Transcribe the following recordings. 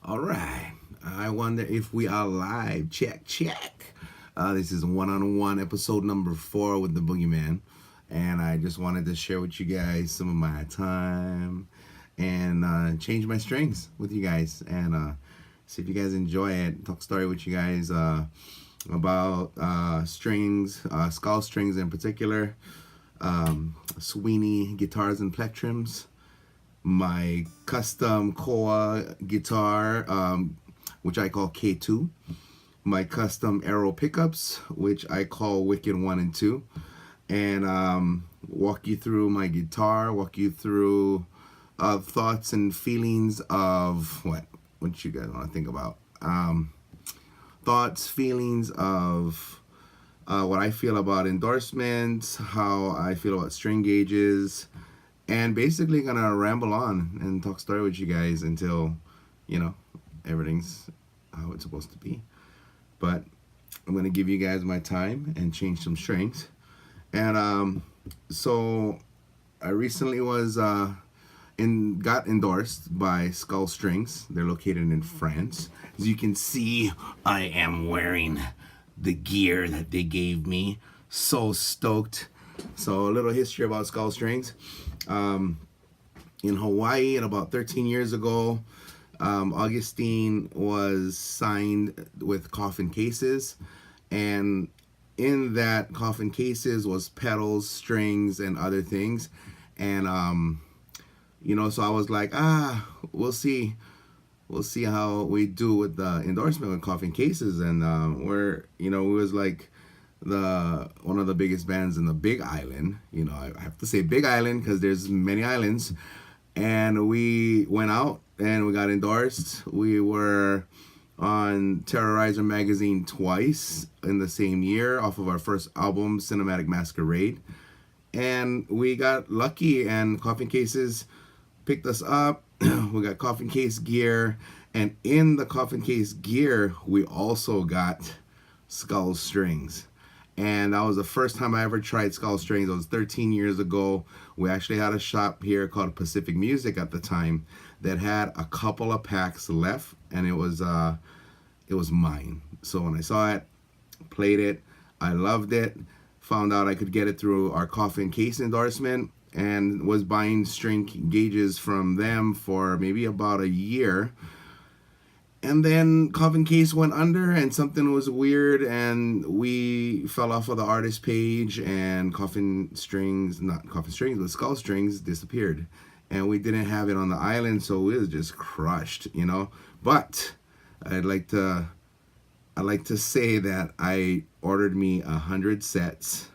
All right. I wonder if we are live. Check, check. This is one-on-one episode number 4 with the Boogieman. And I just wanted to share with you guys some of my time and change my strings with you guys. And see if you guys enjoy it. Talk story with you guys about strings, skull strings in particular. Suibhne Guitars and Plectrums, my custom Koa guitar, which I call K2, my custom Aero pickups, which I call Wicked 1 and 2, and walk you through my guitar, walk you through thoughts and feelings of what you guys want to think about. Thoughts, feelings of what I feel about endorsements, how I feel about string gauges, and basically gonna ramble on and talk story with you guys until everything's how it's supposed to be. But I'm gonna give you guys my time and change some strings. And so I recently was got endorsed by Skull Strings. They're located in France. As you can see, I am wearing the gear that they gave me. So stoked. So a little history about Skull Strings. In Hawaii, and about 13 years ago, Augustine was signed with coffin cases, and in that coffin cases was pedals, strings, and other things. And so I was like, we'll see how we do with the endorsement with coffin cases. And we was like one of the biggest bands in the Big Island. I have to say Big Island because there's many islands. And we went out and we got endorsed. We were on Terrorizer magazine twice in the same year off of our first album, Cinematic Masquerade. And we got lucky, and coffin cases picked us up. We got coffin case gear, and in the coffin case gear we also got Skull Strings. And that was the first time I ever tried Skull Strings. It was 13 years ago. We actually had a shop here called Pacific Music at the time that had a couple of packs left, and it was mine. So when I saw it, played it, I loved it. Found out I could get it through our coffin case endorsement, and was buying string gauges from them for maybe about a year. And then coffin case went under, and something was weird, and we fell off of the artist page, and not coffin strings, but Skull Strings disappeared. And we didn't have it on the island, so it was just crushed, But I'd like to say that I ordered me 100 sets,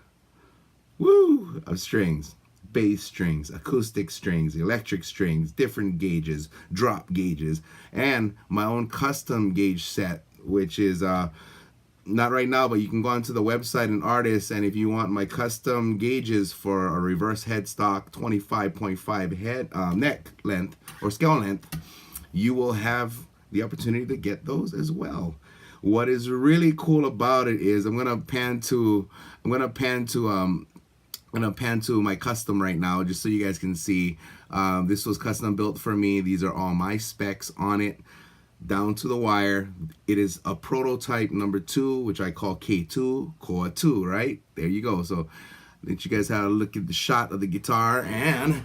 of strings. Bass strings, acoustic strings, electric strings, different gauges, drop gauges, and my own custom gauge set, which is not right now, but you can go onto the website and artists, and if you want my custom gauges for a reverse headstock 25.5 head neck length or scale length, you will have the opportunity to get those as well. What is really cool about it is I'm gonna pan to my custom right now, just so you guys can see. This was custom built for me. These are all my specs on it, down to the wire. It is a prototype number 2, which I call K2, Core 2, right? There you go. So let you guys have a look at the shot of the guitar, and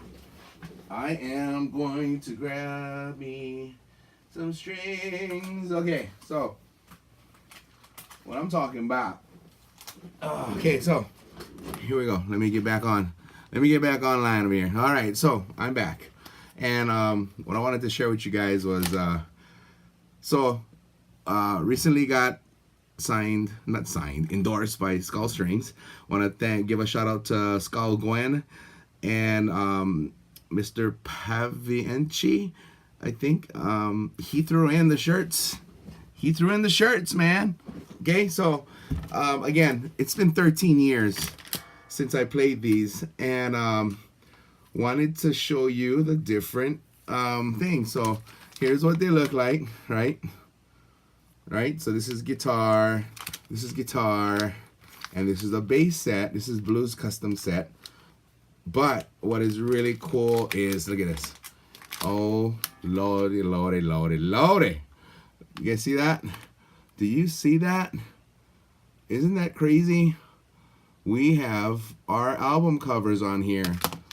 I am going to grab me some strings. Okay, so what I'm talking about. Okay, so here we go. Let me get back online over here. All right, so I'm back, and what I wanted to share with you guys was recently got endorsed by Skull Strings. Want to give a shout out to Skull Gwen and Mr. Pavienchi. I think he threw in the shirts. Man. Okay, so again, it's been 13 years since I played these, and wanted to show you the different things. So here's what they look like, right? So this is guitar, and this is a bass set. This is blues custom set. But what is really cool is, look at this. Oh, lordy. You guys see that? Do you see that? Isn't that crazy? We have our album covers on here.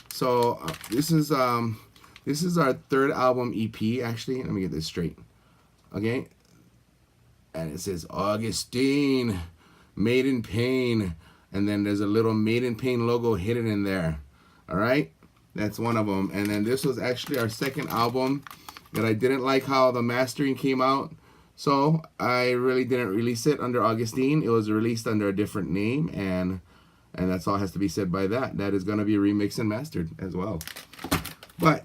So this is our third album EP. Actually, let me get this straight. Okay, and it says Augustine, Made in Pain, and then there's a little Made in Pain logo hidden in there. All right, that's one of them. And then this was actually our second album that I didn't like how the mastering came out. So I really didn't release it under Augustine. It was released under a different name, and that's all has to be said by that. That is going to be remixed and mastered as well. But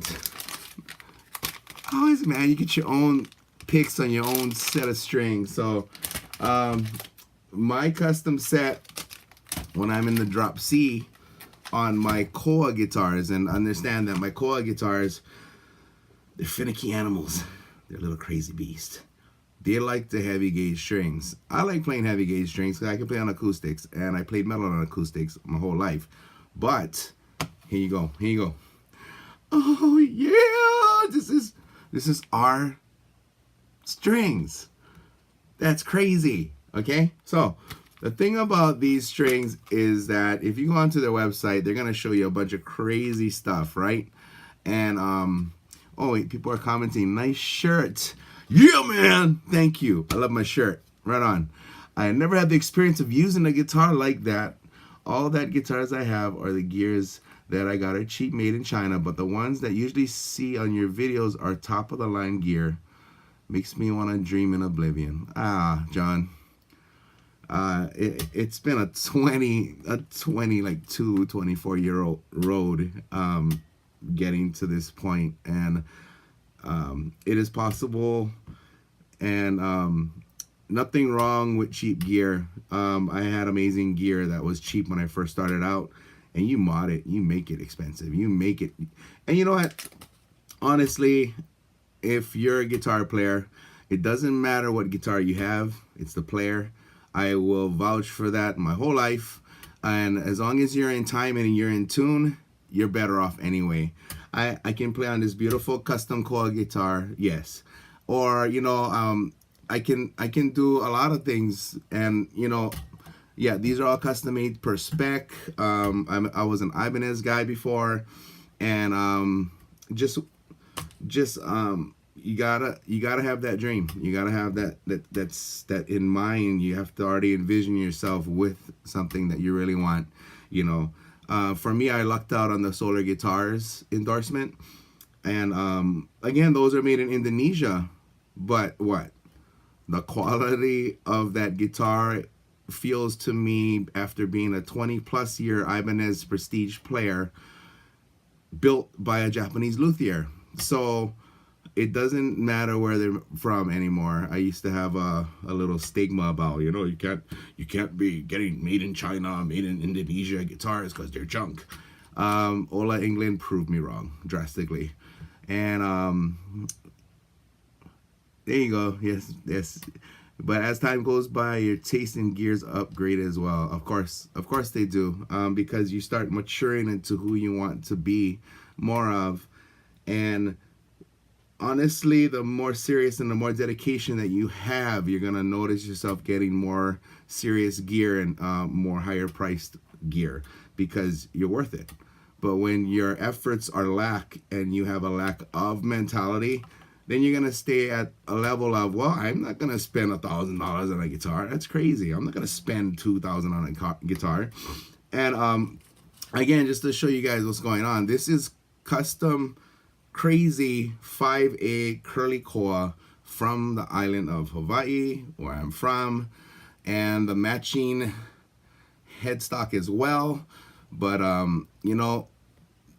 always, man, you get your own picks on your own set of strings. So my custom set, when I'm in the drop C on my Koa guitars, and understand that my Koa guitars, they're finicky animals. They're a little crazy beast. They like the heavy gauge strings. I like playing heavy gauge strings because I can play on acoustics, and I played metal on acoustics my whole life. But here you go. Here you go. Oh yeah, this is our strings. That's crazy. Okay, so the thing about these strings is that if you go onto their website, they're gonna show you a bunch of crazy stuff, right? And oh wait, people are commenting, nice shirt. Yeah, man, thank you. I love my shirt. Right on. I never had the experience of using a guitar like that. All that guitars I have are the gears that I got are cheap, made in China, but the ones that usually see on your videos are top of the line gear. Makes me want to dream in oblivion. Ah, John. It's been a 24-year-old road getting to this point, and it is possible, and nothing wrong with cheap gear. I had amazing gear that was cheap when I first started out, and you mod it, you make it expensive, you make it. And you know what, honestly, if you're a guitar player, it doesn't matter what guitar you have, it's the player. I will vouch for that my whole life, and as long as you're in time and you're in tune, you're better off anyway. I can play on this beautiful custom Koa guitar, yes, or you know, I can do a lot of things, and you know, yeah, these are all custom made per spec. I was an Ibanez guy before, and just you gotta have that dream. You gotta have that in mind. You have to already envision yourself with something that you really want, you know. For me, I lucked out on the Solar Guitars endorsement, and again, those are made in Indonesia, but what the quality of that guitar feels to me, after being a 20+ year Ibanez Prestige player, built by a Japanese luthier. So it doesn't matter where they're from anymore. I used to have a little stigma about, you know, you can't be getting made in China, made in Indonesia guitars because they're junk. Ola England proved me wrong drastically, and there you go. Yes. But as time goes by, your taste in gears upgrade as well. Of course they do, because you start maturing into who you want to be more of, and honestly, the more serious and the more dedication that you have, you're gonna notice yourself getting more serious gear and more higher priced gear, because you're worth it. But when your efforts are lack and you have a lack of mentality, then you're gonna stay at a level of, well, I'm not gonna spend $1,000 on a guitar. That's crazy. I'm not gonna spend $2,000 on a guitar. And again, just to show you guys what's going on, this is custom crazy 5A curly Koa from the island of Hawaii, where I'm from, and the matching headstock as well. But you know,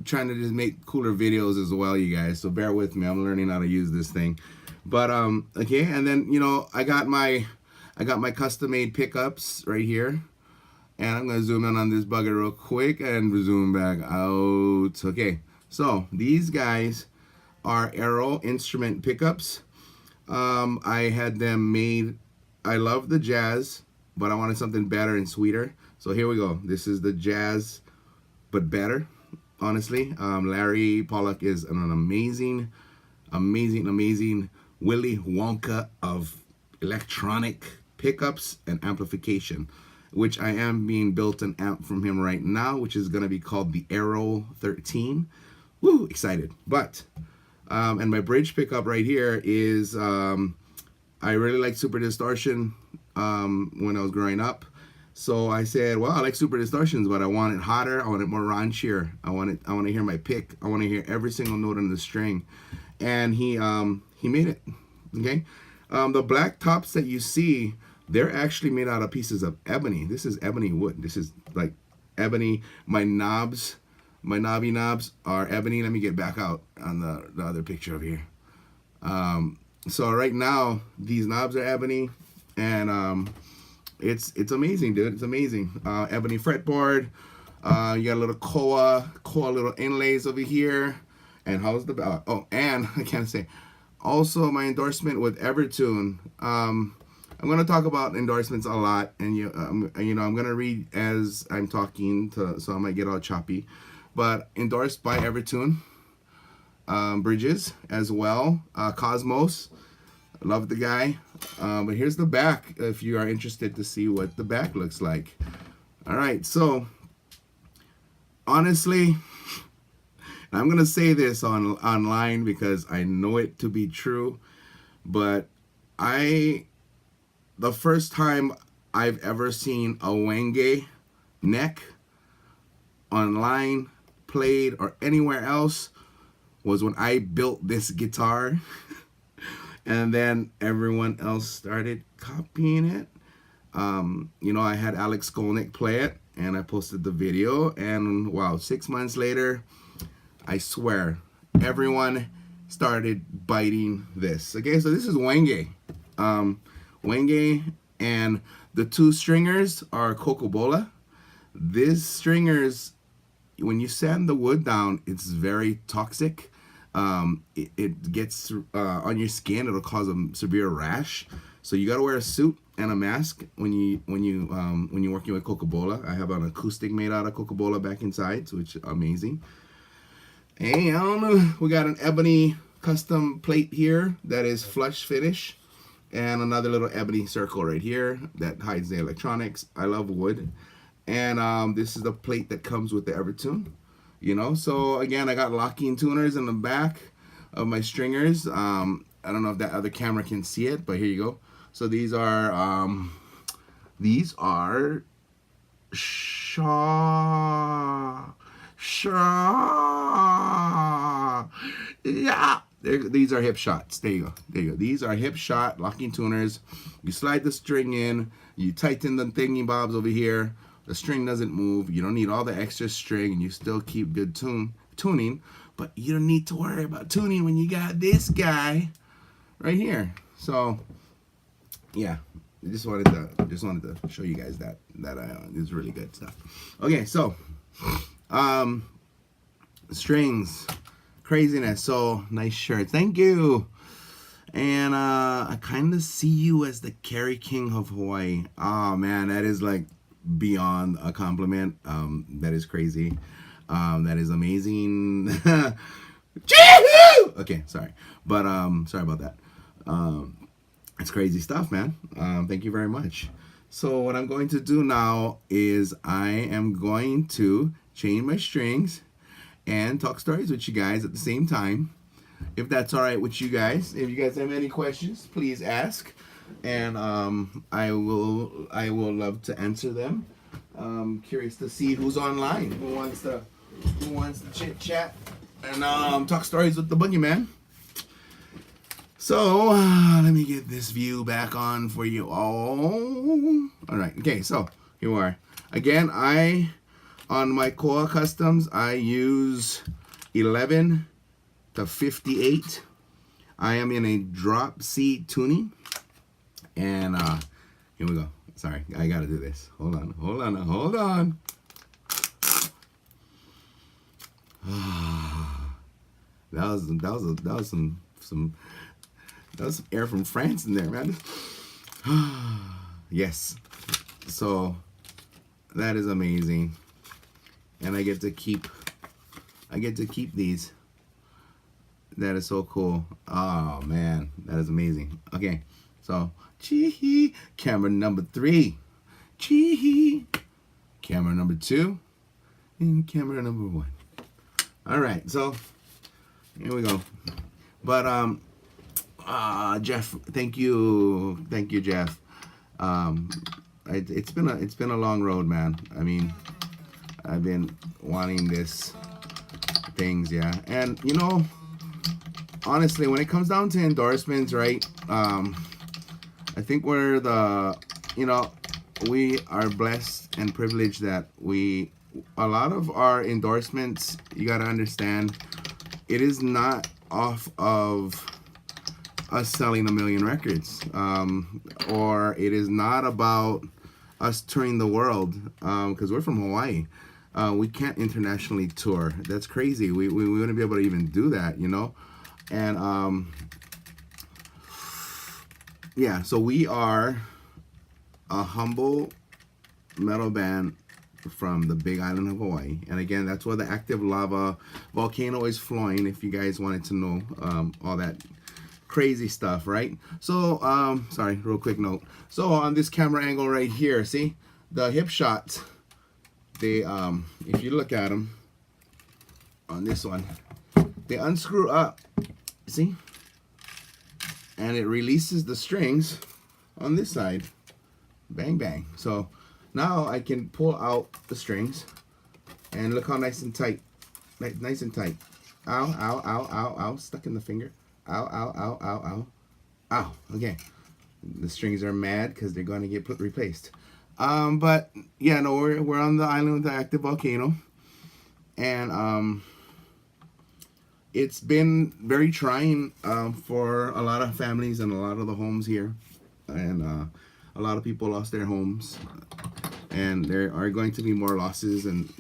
trying to just make cooler videos as well, you guys, so bear with me. I'm learning how to use this thing. But okay, and then, you know, I got my custom made pickups right here, and I'm gonna zoom in on this bugger real quick and zoom back out. Okay, so these guys are Aero Instrument pickups. I had them made. I love the jazz, but I wanted something better and sweeter, so here we go. This is the jazz but better, honestly. Larry Pollock is an amazing Willy Wonka of electronic pickups and amplification, which I am being built an amp from him right now, which is going to be called the Aero 13. Woo, excited. But and my bridge pickup right here is I really like super distortion when I was growing up. So I said, well, I like super distortions, but I want it hotter. I want it more raunchier. I want to hear my pick. I want to hear every single note on the string. And he made it. Okay. The black tops that you see, they're actually made out of pieces of ebony. This is ebony wood. This is like ebony. My knobs, my knobby knobs are ebony. Let me get back out on the other picture over here. So right now, these knobs are ebony, and it's amazing, dude. It's amazing. Ebony fretboard. You got a little koa little inlays over here. And how's the oh, and I can't say. Also, my endorsement with Evertune. I'm gonna talk about endorsements a lot, and I'm gonna read as I'm talking, so I might get all choppy. But endorsed by Evertune. Bridges as well. Cosmos. Love the guy. But here's the back if you are interested to see what the back looks like. All right, so honestly, I'm gonna say this online because I know it to be true, but the first time I've ever seen a Wenge neck online, played, or anywhere else was when I built this guitar. And then everyone else started copying it. I had Alex Skolnick play it, and I posted the video. And wow, 6 months later, I swear, everyone started biting this. Okay, so this is Wenge. Wenge, and the two stringers are Cocobola. These stringers, when you sand the wood down, it's very toxic. It gets on your skin. It'll cause a severe rash. So you gotta wear a suit and a mask when you're working with Cocobola. I have an acoustic made out of Cocobola back inside, which is amazing. Hey, I don't know. We got an ebony custom plate here that is flush finish, and another little ebony circle right here that hides the electronics. I love wood, and this is the plate that comes with the Evertune. So again, I got locking tuners in the back of my stringers. I don't know if that other camera can see it, but here you go. So these are yeah. These are hip shots. There you go. These are hip shot locking tuners. You slide the string in. You tighten the thingy bobs over here. The string doesn't move. You don't need all the extra string, and you still keep good tuning. But you don't need to worry about tuning when you got this guy right here. So, yeah, I just wanted to show you guys that is really good stuff. Okay, so strings, craziness. So nice shirt. Thank you. And I kind of see you as the Kerry King of Hawaii. Oh man, that is like beyond a compliment. That is crazy. That is amazing. Okay, sorry, but sorry about that. It's crazy stuff, man. Thank you very much. So what I'm going to do now is I am going to change my strings and talk stories with you guys at the same time, if that's all right with you guys. If you guys have any questions, please ask, and I will love to answer them. Curious to see who's online, who wants to chit chat and talk stories with the Boogieman. So let me get this view back on for you all. All right, okay, so here we are. Again, on my Koa Customs, I use 11 to 58. I am in a drop C tuning, and here we go. Sorry, I gotta do this. Hold on. That was some air from France in there, man. Yes. So that is amazing, and I get to keep these. That is so cool. Oh man, that is amazing. Okay, So, chee camera number 3, chee camera number 2, and camera number 1. All right, so here we go. But Jeff, thank you, Jeff. It's been a long road, man. I mean, I've been wanting this things, yeah. And you know, honestly, when it comes down to endorsements, right? I think we're we are blessed and privileged that a lot of our endorsements, you got to understand, it is not off of us selling 1 million records, or it is not about us touring the world, because we're from Hawaii. We can't internationally tour. That's crazy. We wouldn't be able to even do that, you know? And yeah, so we are a humble metal band from the Big Island of Hawaii. And again, that's where the active lava volcano is flowing, if you guys wanted to know all that crazy stuff, right? So, sorry, real quick note. So on this camera angle right here, see? The hip shots, they, if you look at them on this one, they unscrew up, see? And it releases the strings on this side. Bang, bang. So now I can pull out the strings and look how nice and tight. Nice and tight. Ow, ow, ow, ow, ow. Stuck in the finger. Ow, ow, ow, ow, ow. Ow. Okay. The strings are mad because they're going to get replaced. But yeah, no, we're on the island with the active volcano. And it's been very trying for a lot of families and a lot of the homes here, and a lot of people lost their homes, and there are going to be more losses, and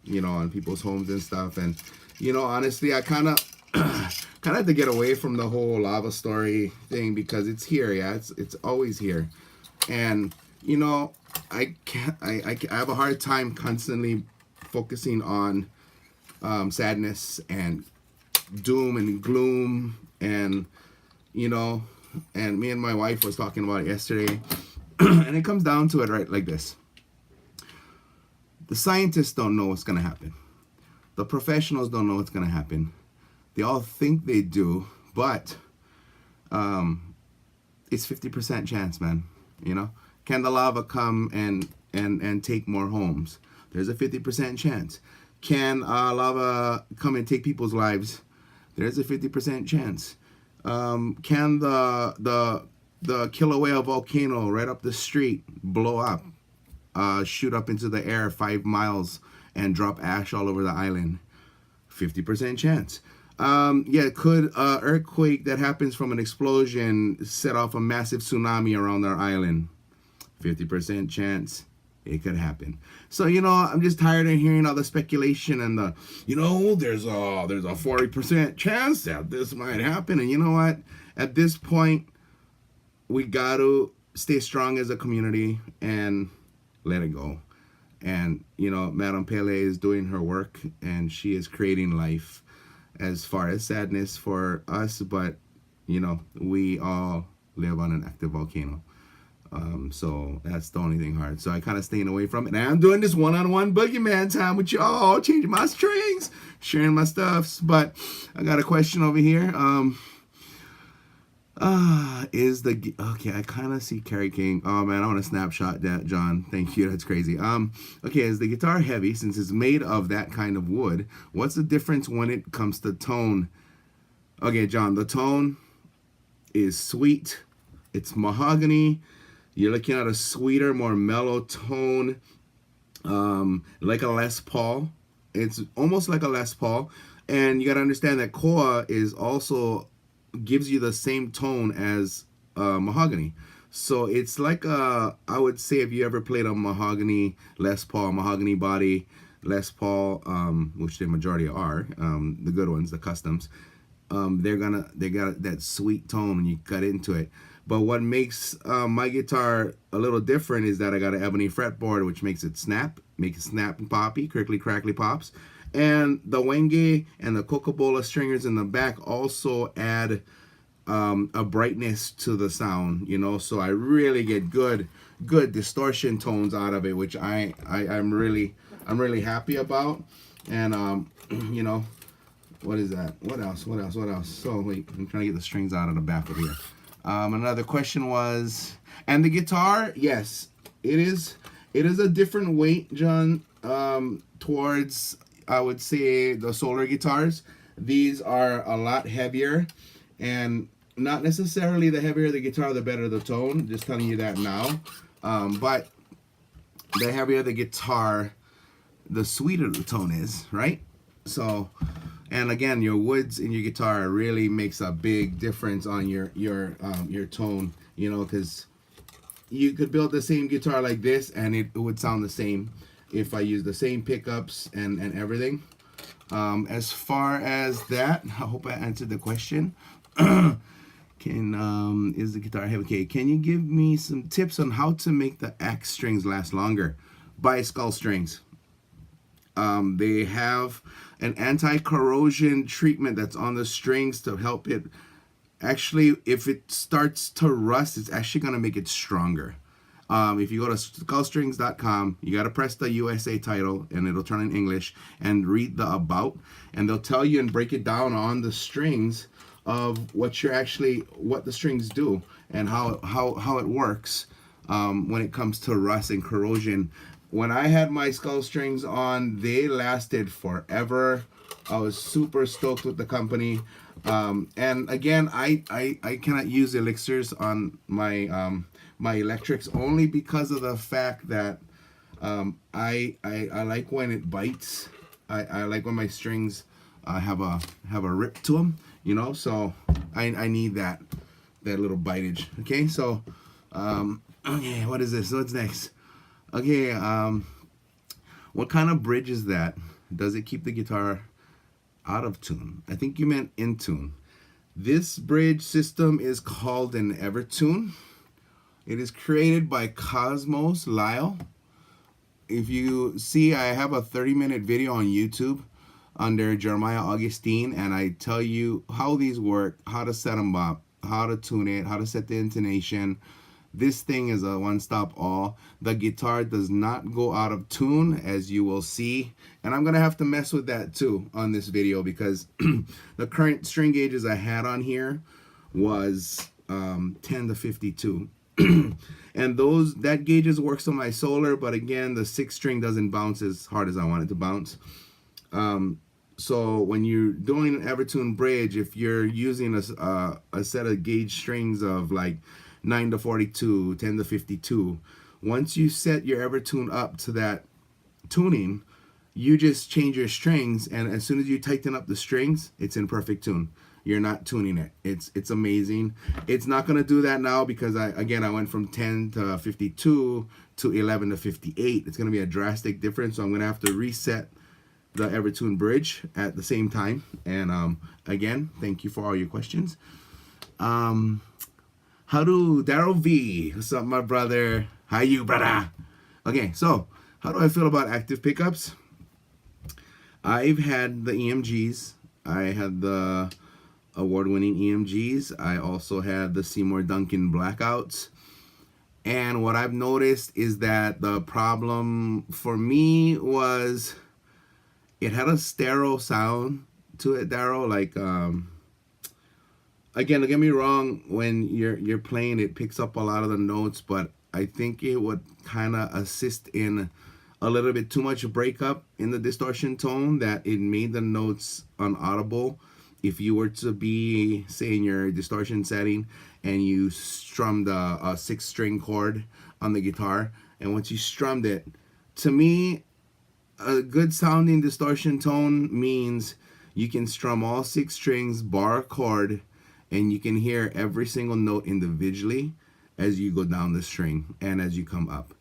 you know, on people's homes and stuff. And you know, honestly, I kind of have to get away from the whole lava story thing because it's here. Yeah, it's always here, and you know, I have a hard time constantly focusing on sadness and doom and gloom, and you know, and me and my wife was talking about it yesterday. And it comes down to it right like this: the scientists don't know what's going to happen, the professionals don't know what's going to happen, they all think they do, but it's 50% chance, man. You know, can the lava come and take more homes? There's a 50% chance. Can lava come and take people's lives? There's a 50% chance. Can the Kilauea volcano right up the street blow up, shoot up into the air 5 miles and drop ash all over the island? 50% chance. Yeah, could earthquake that happens from an explosion set off a massive tsunami around our island? 50% chance. It could happen. So, you know, I'm just tired of hearing all the speculation and the, you know, there's a 40% chance that this might happen. And you know what? At this point, we got to stay strong as a community and let it go. And, you know, Madame Pele is doing her work, and she is creating life as far as sadness for us. But, you know, we all live on an active volcano. So that's the only thing hard. So I kind of staying away from it. And I'm doing this one-on-one Boogieman time with y'all, changing my strings, sharing my stuffs. But I got a question over here. Okay, I kind of see Carrie King. Oh man, I want to snapshot that, John. Thank you. That's crazy. Okay, is the guitar heavy since it's made of that kind of wood? What's the difference when it comes to tone? Okay, John, the tone is sweet. It's mahogany. You're looking at a sweeter, more mellow tone, like a Les Paul. It's almost like a Les Paul. And you got to understand that koa is also gives you the same tone as mahogany. So it's like I would say if you ever played a mahogany Les Paul, mahogany body Les Paul, which the majority are, the good ones, the customs, they got that sweet tone when you cut into it. But what makes my guitar a little different is that I got an ebony fretboard, which makes it snap and poppy, crickly crackly pops. And the wenge and the Coca-Cola stringers in the back also add a brightness to the sound, you know. So I really get good distortion tones out of it, which I'm really happy about. And you know, what is that? What else? So wait, I'm trying to get the strings out of the back of here. Another question was, and the guitar, yes, it is a different weight, John, towards, I would say, the solar guitars. These are a lot heavier, and not necessarily the heavier the guitar, the better the tone. Just telling you that now. But the heavier the guitar, the sweeter the tone is, right? So, and again, your woods in your guitar really makes a big difference on your tone, you know, because you could build the same guitar like this and it would sound the same if I use the same pickups and everything. As far as that, I hope I answered the question. Is the guitar heavy? Okay, can you give me some tips on how to make the X strings last longer? By Skull Strings. They have an anti-corrosion treatment that's on the strings to help it. Actually, if it starts to rust, it's actually going to make it stronger. If you go to skullstrings.com, you got to press the USA title and it'll turn in English and read the about, and they'll tell you and break it down on the strings of what the strings do and how it works when it comes to rust and corrosion. When I had my Skull Strings on, they lasted forever. I was super stoked with the company. And again, I cannot use elixirs on my my electrics only because of the fact that I like when it bites. I like when my strings have a rip to them, you know. So I need that little bitage. Okay, so okay, what is this? What's next? Okay, what kind of bridge is that? Does it keep the guitar out of tune? I think you meant in tune. This bridge system is called an Evertune. It is created by Cosmos Lyle. If you see, I have a 30-minute video on YouTube under Jeremiah Augustine, and I tell you how these work, how to set them up, how to tune it, how to set the intonation. This thing is a one-stop all. The guitar does not go out of tune, as you will see. And I'm going to have to mess with that too on this video because the current string gauges I had on here was 10 to 52. And that gauges works on my solar, but again, the 6th string doesn't bounce as hard as I want it to bounce. So when you're doing an Evertune bridge, if you're using a set of gauge strings of like 9 to 42, 10 to 52. Once you set your Evertune up to that tuning, you just change your strings, and as soon as you tighten up the strings, it's in perfect tune. You're not tuning it. It's amazing. It's not gonna do that now because I went from 10 to 52 to 11 to 58. It's gonna be a drastic difference, so I'm gonna have to reset the Evertune bridge at the same time. And again, thank you for all your questions. How do Daryl V? What's up, my brother? How you, brother? Okay, so how do I feel about active pickups? I've had the EMGs. I had the award-winning EMGs. I also had the Seymour Duncan Blackouts. And what I've noticed is that the problem for me was it had a stereo sound to it, Daryl. Like, again, don't get me wrong, when you're playing, it picks up a lot of the notes, but I think it would kind of assist in a little bit too much breakup in the distortion tone that it made the notes unaudible. If you were to be, say, in your distortion setting and you strummed a 6th string chord on the guitar, and once you strummed it, to me, a good sounding distortion tone means you can strum all 6 strings, bar a chord, and you can hear every single note individually as you go down the string and as you come up.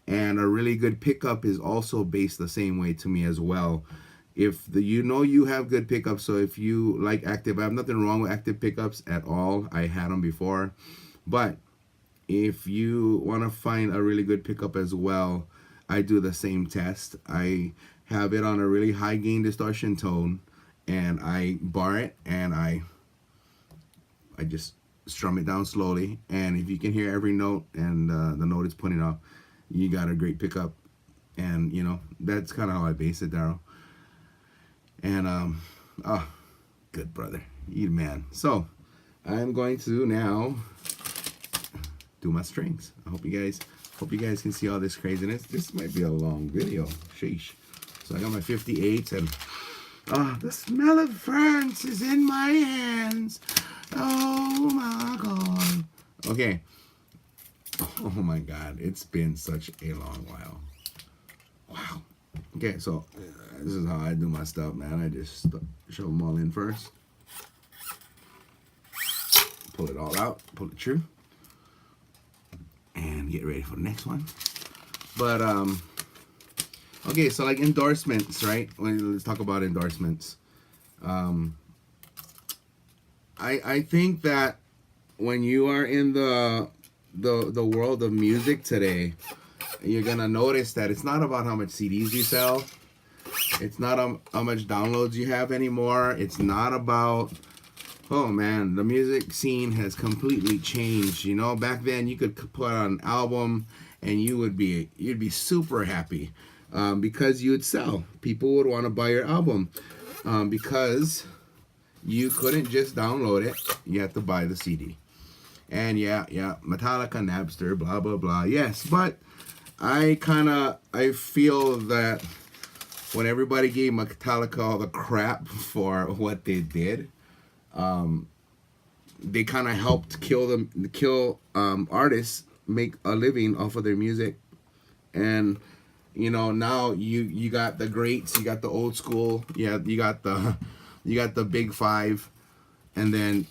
And a really good pickup is also based the same way to me as well. If you have good pickups, so if you like active, I have nothing wrong with active pickups at all. I had them before. But if you want to find a really good pickup as well, I do the same test. I have it on a really high gain distortion tone, and I bar it, and I I just strum it down slowly, and if you can hear every note and the note it's pointing out, you got a great pickup. And you know, that's kind of how I base it, Daryl. And oh, good brother, you man. So I'm going to now do my strings. I hope you guys can see all this craziness. This might be a long video. Sheesh. So I got my 58s, and the smell of ferns is in my hands. Oh my god. Okay. Oh my god, it's been such a long while. Wow. Okay, so this is how I do my stuff, man. I just shove them all in first. Pull it all out, pull it through, and get ready for the next one. But okay, so like endorsements, right? Let's talk about endorsements. I think that when you are in the world of music today, you're gonna notice that it's not about how much CDs you sell. It's not how much downloads you have anymore. It's not about, oh man, the music scene has completely changed. You know, back then you could put out an album and you'd be super happy because you'd sell. People would want to buy your album because you couldn't just download it. You had to buy the CD. And yeah, Metallica, Napster, blah blah blah. Yes, but I feel that when everybody gave Metallica all the crap for what they did, they kind of helped kill artists make a living off of their music. And you know, now you got the greats, you got the old school, yeah, you got the big five, and then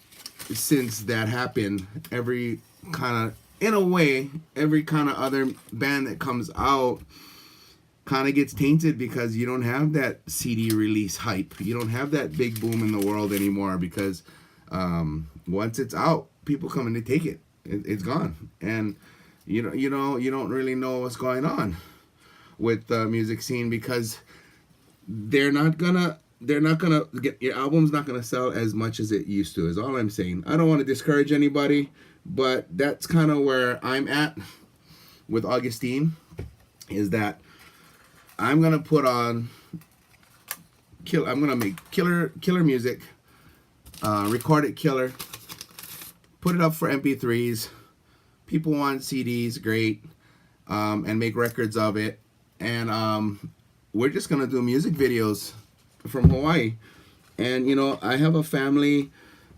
since that happened, every kind of, in a way, every kind of other band that comes out kind of gets tainted because you don't have that CD release hype. You don't have that big boom in the world anymore because once it's out, people come in to take it. It's gone, and you don't really know what's going on with the music scene because they're not gonna get, your album's not gonna sell as much as it used to, is all I'm saying. I don't want to discourage anybody, but that's kind of where I'm at with Augustine, is that I'm gonna put on I'm gonna make killer music, record it killer, put it up for MP3s. People want CDs, great, and make records of it. And we're just gonna do music videos from Hawaii. And you know, I have a family.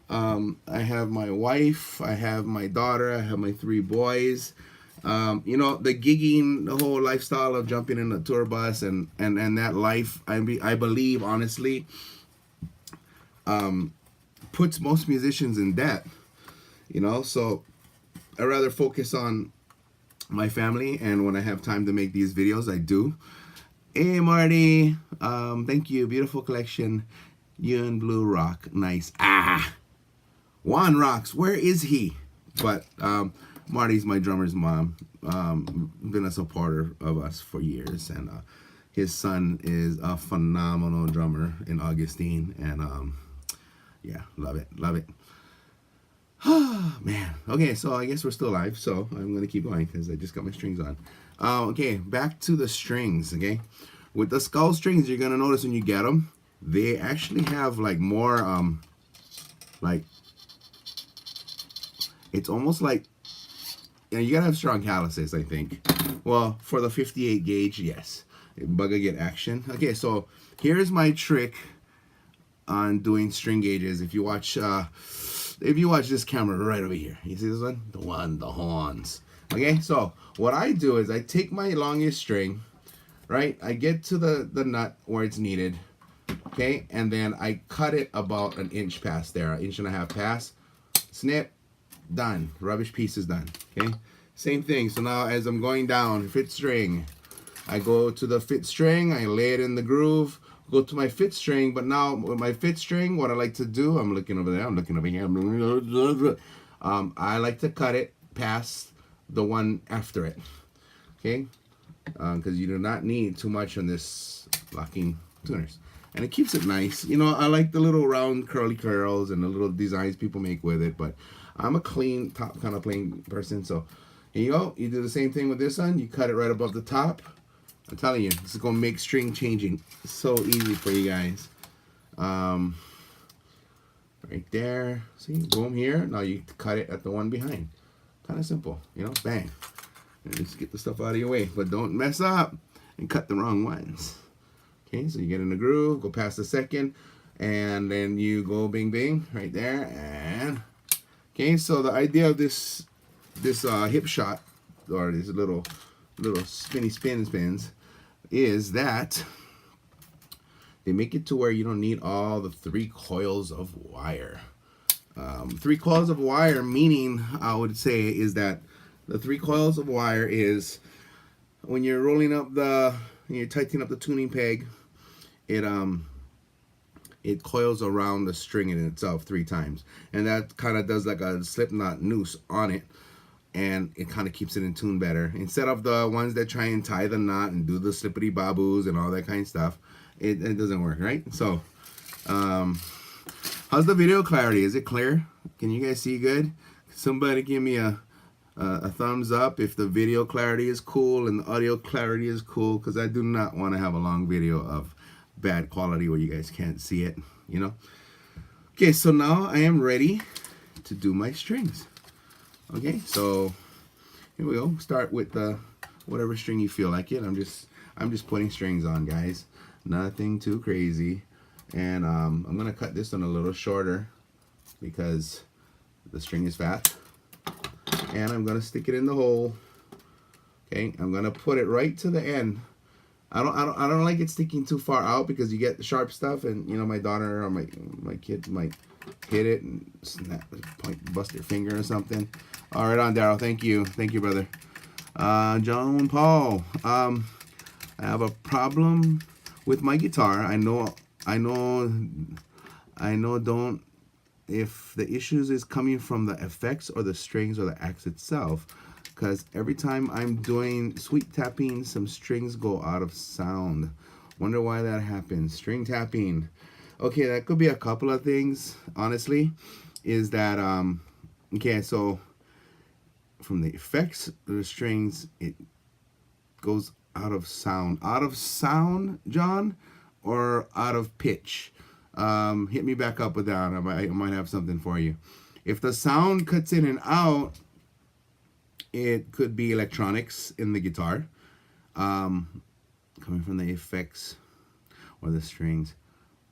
I have my wife, I have my daughter, I have my 3 boys. You know, the gigging, the whole lifestyle of jumping in a tour bus and that life, I believe honestly, puts most musicians in debt. You know, so I rather focus on my family, and when I have time to make these videos, I do. Hey Marty, thank you, beautiful collection. You and Blue rock, nice. Juan rocks, where is he? But Marty's my drummer's mom, been a supporter of us for years, and his son is a phenomenal drummer in Augustine, and yeah, love it. Man, okay, so I guess we're still live, so I'm gonna keep going because I just got my strings on. Okay, back to the strings. Okay, with the skull strings, you're gonna notice when you get them, they actually have like more like, it's almost like, you know, you gotta have strong calluses, I think. Well, for the 58 gauge, yes, bugger get action. Okay, so here's my trick on doing string gauges. If you watch this camera right over here, you see this one, the horns. Okay, so what I do is I take my longest string, right, I get to the nut where it's needed, okay, and then I cut it about an inch past there, an inch and a half past, snip, done, rubbish piece is done. Okay, same thing. So now as I'm going down, fit string, I go to the fit string, I lay it in the groove, go to my fit string. But now with my fit string, what I like to do, I'm looking over there, I'm looking over here, I like to cut it past the one after it. Okay, because you do not need too much on this locking tuners. and it keeps it nice. You know, I like the little round curly curls and the little designs people make with it, but I'm a clean top kind of plain person. So here you go. You do the same thing with this one. You cut it right above the top. I'm telling you, this is gonna make string changing so easy for you guys. Right there. See, boom here. Now you cut it at the one behind. Kind of simple, you know. Bang. And just get the stuff out of your way, but don't mess up and cut the wrong ones. Okay, so you get in the groove, go past the second, and then you go bing bing right there. And okay, so the idea of this hip shot, or this little spinny spins, is that they make it to where you don't need all the 3 coils of wire. 3 coils of wire, meaning I would say is that the 3 coils of wire is when you're rolling up you're tightening up the tuning peg, it coils around the string in itself 3 times, and that kind of does like a slip knot noose on it, and it kind of keeps it in tune better instead of the ones that try and tie the knot and do the slippity baboos and all that kind of stuff. It doesn't work, right? So how's the video clarity? Is it clear? Can you guys see good? Somebody give me a thumbs up if the video clarity is cool and the audio clarity is cool, because I do not want to have a long video of bad quality where you guys can't see it, you know. Okay, so now I am ready to do my strings. Okay, so here we go. Start with the whatever string you feel like it. I'm just putting strings on, guys. Nothing too crazy. And I'm gonna cut this one a little shorter because the string is fat. And I'm gonna stick it in the hole. Okay, I'm gonna put it right to the end. I don't like it sticking too far out because you get the sharp stuff, and you know my daughter or my kid might hit it and snap, bust their finger or something. All right, on Daryl. Thank you, brother. John Paul. I have a problem with my guitar. I know. Don't. If the issues is coming from the effects or the strings or the axe itself, because every time I'm doing sweep tapping, some strings go out of sound. Wonder why that happens. String tapping. Okay, that could be a couple of things, honestly. Is that okay, so from the effects of the strings, it goes out of sound. Out of sound, John, or out of pitch? Hit me back up with that. I might have something for you. If the sound cuts in and out, it could be electronics in the guitar, coming from the effects or the strings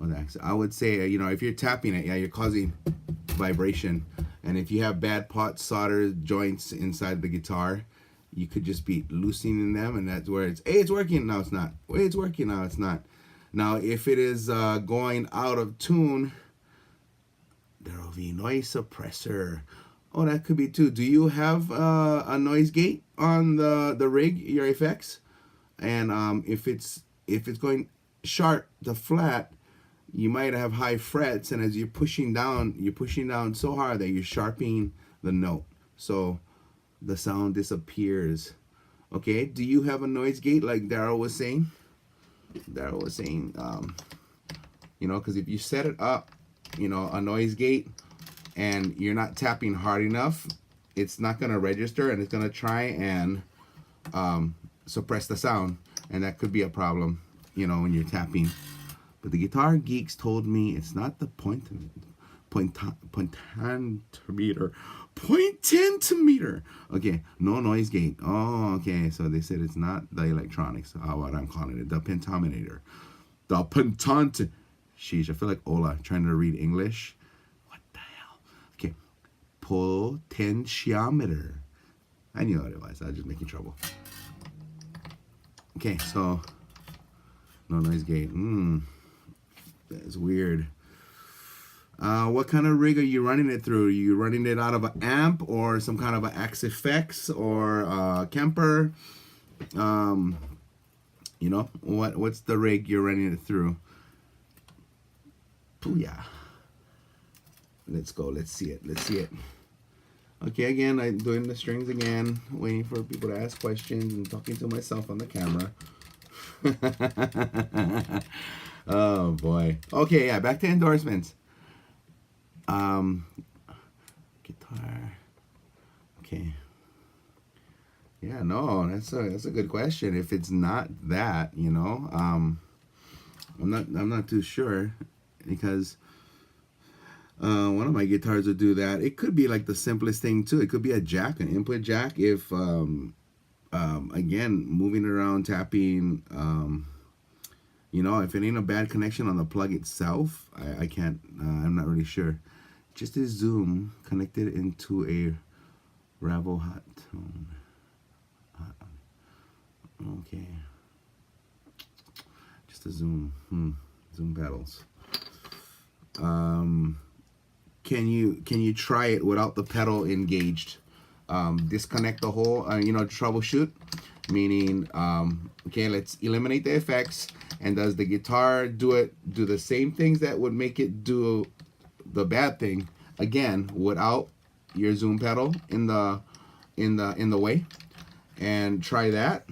or the accent. I would say, you know, if you're tapping it, yeah, you're causing vibration. And if you have bad pot solder joints inside the guitar, you could just be loosening them, and that's where it's working. No, it's not. It's working. No, it's not. Now, if it is going out of tune, there will be noise suppressor. Oh, that could be too. Do you have a noise gate on the rig, your effects? And if it's going sharp to flat, you might have high frets, and as you're pushing down so hard that you're sharpening the note, so the sound disappears. Okay. Do you have a noise gate like Daryl was saying? You know, because if you set it up, you know, a noise gate, and you're not tapping hard enough, it's not going to register, and it's going to try and suppress the sound, and that could be a problem, you know, when you're tapping. But the guitar geeks told me it's not the pointometer. Okay, no noise gate. Oh, okay. So they said it's not the electronics. What I'm calling it, the pentometer. The pentant. Sheesh, I feel like Ola trying to read English. What the hell? Okay, potentiometer. I knew what it was. I was just making trouble. Okay, so no noise gate. That's weird. What kind of rig are you running it through? Are you running it out of an amp or some kind of an Axe Effects or Kemper? You know, what's the rig you're running it through? Booyah. Let's go. Let's see it. Okay, again, I'm doing the strings again, waiting for people to ask questions and talking to myself on the camera. Oh boy. Okay, yeah, back to endorsements. Um, guitar. Okay. Yeah, no, that's a good question. If it's not that, I'm not too sure because one of my guitars would do that. It could be like the simplest thing too. It could be a jack, an input jack. If again, moving around, tapping, if it ain't a bad connection on the plug itself, I can't. I'm not really sure. Just a zoom connected into a Ravel hot tone. Okay. Just a zoom. Zoom pedals. Can you try it without the pedal engaged? Disconnect the whole. Troubleshoot. Meaning, okay, let's eliminate the effects. And does the guitar do the same things that would make it do the bad thing again without your zoom pedal in the way? And try that.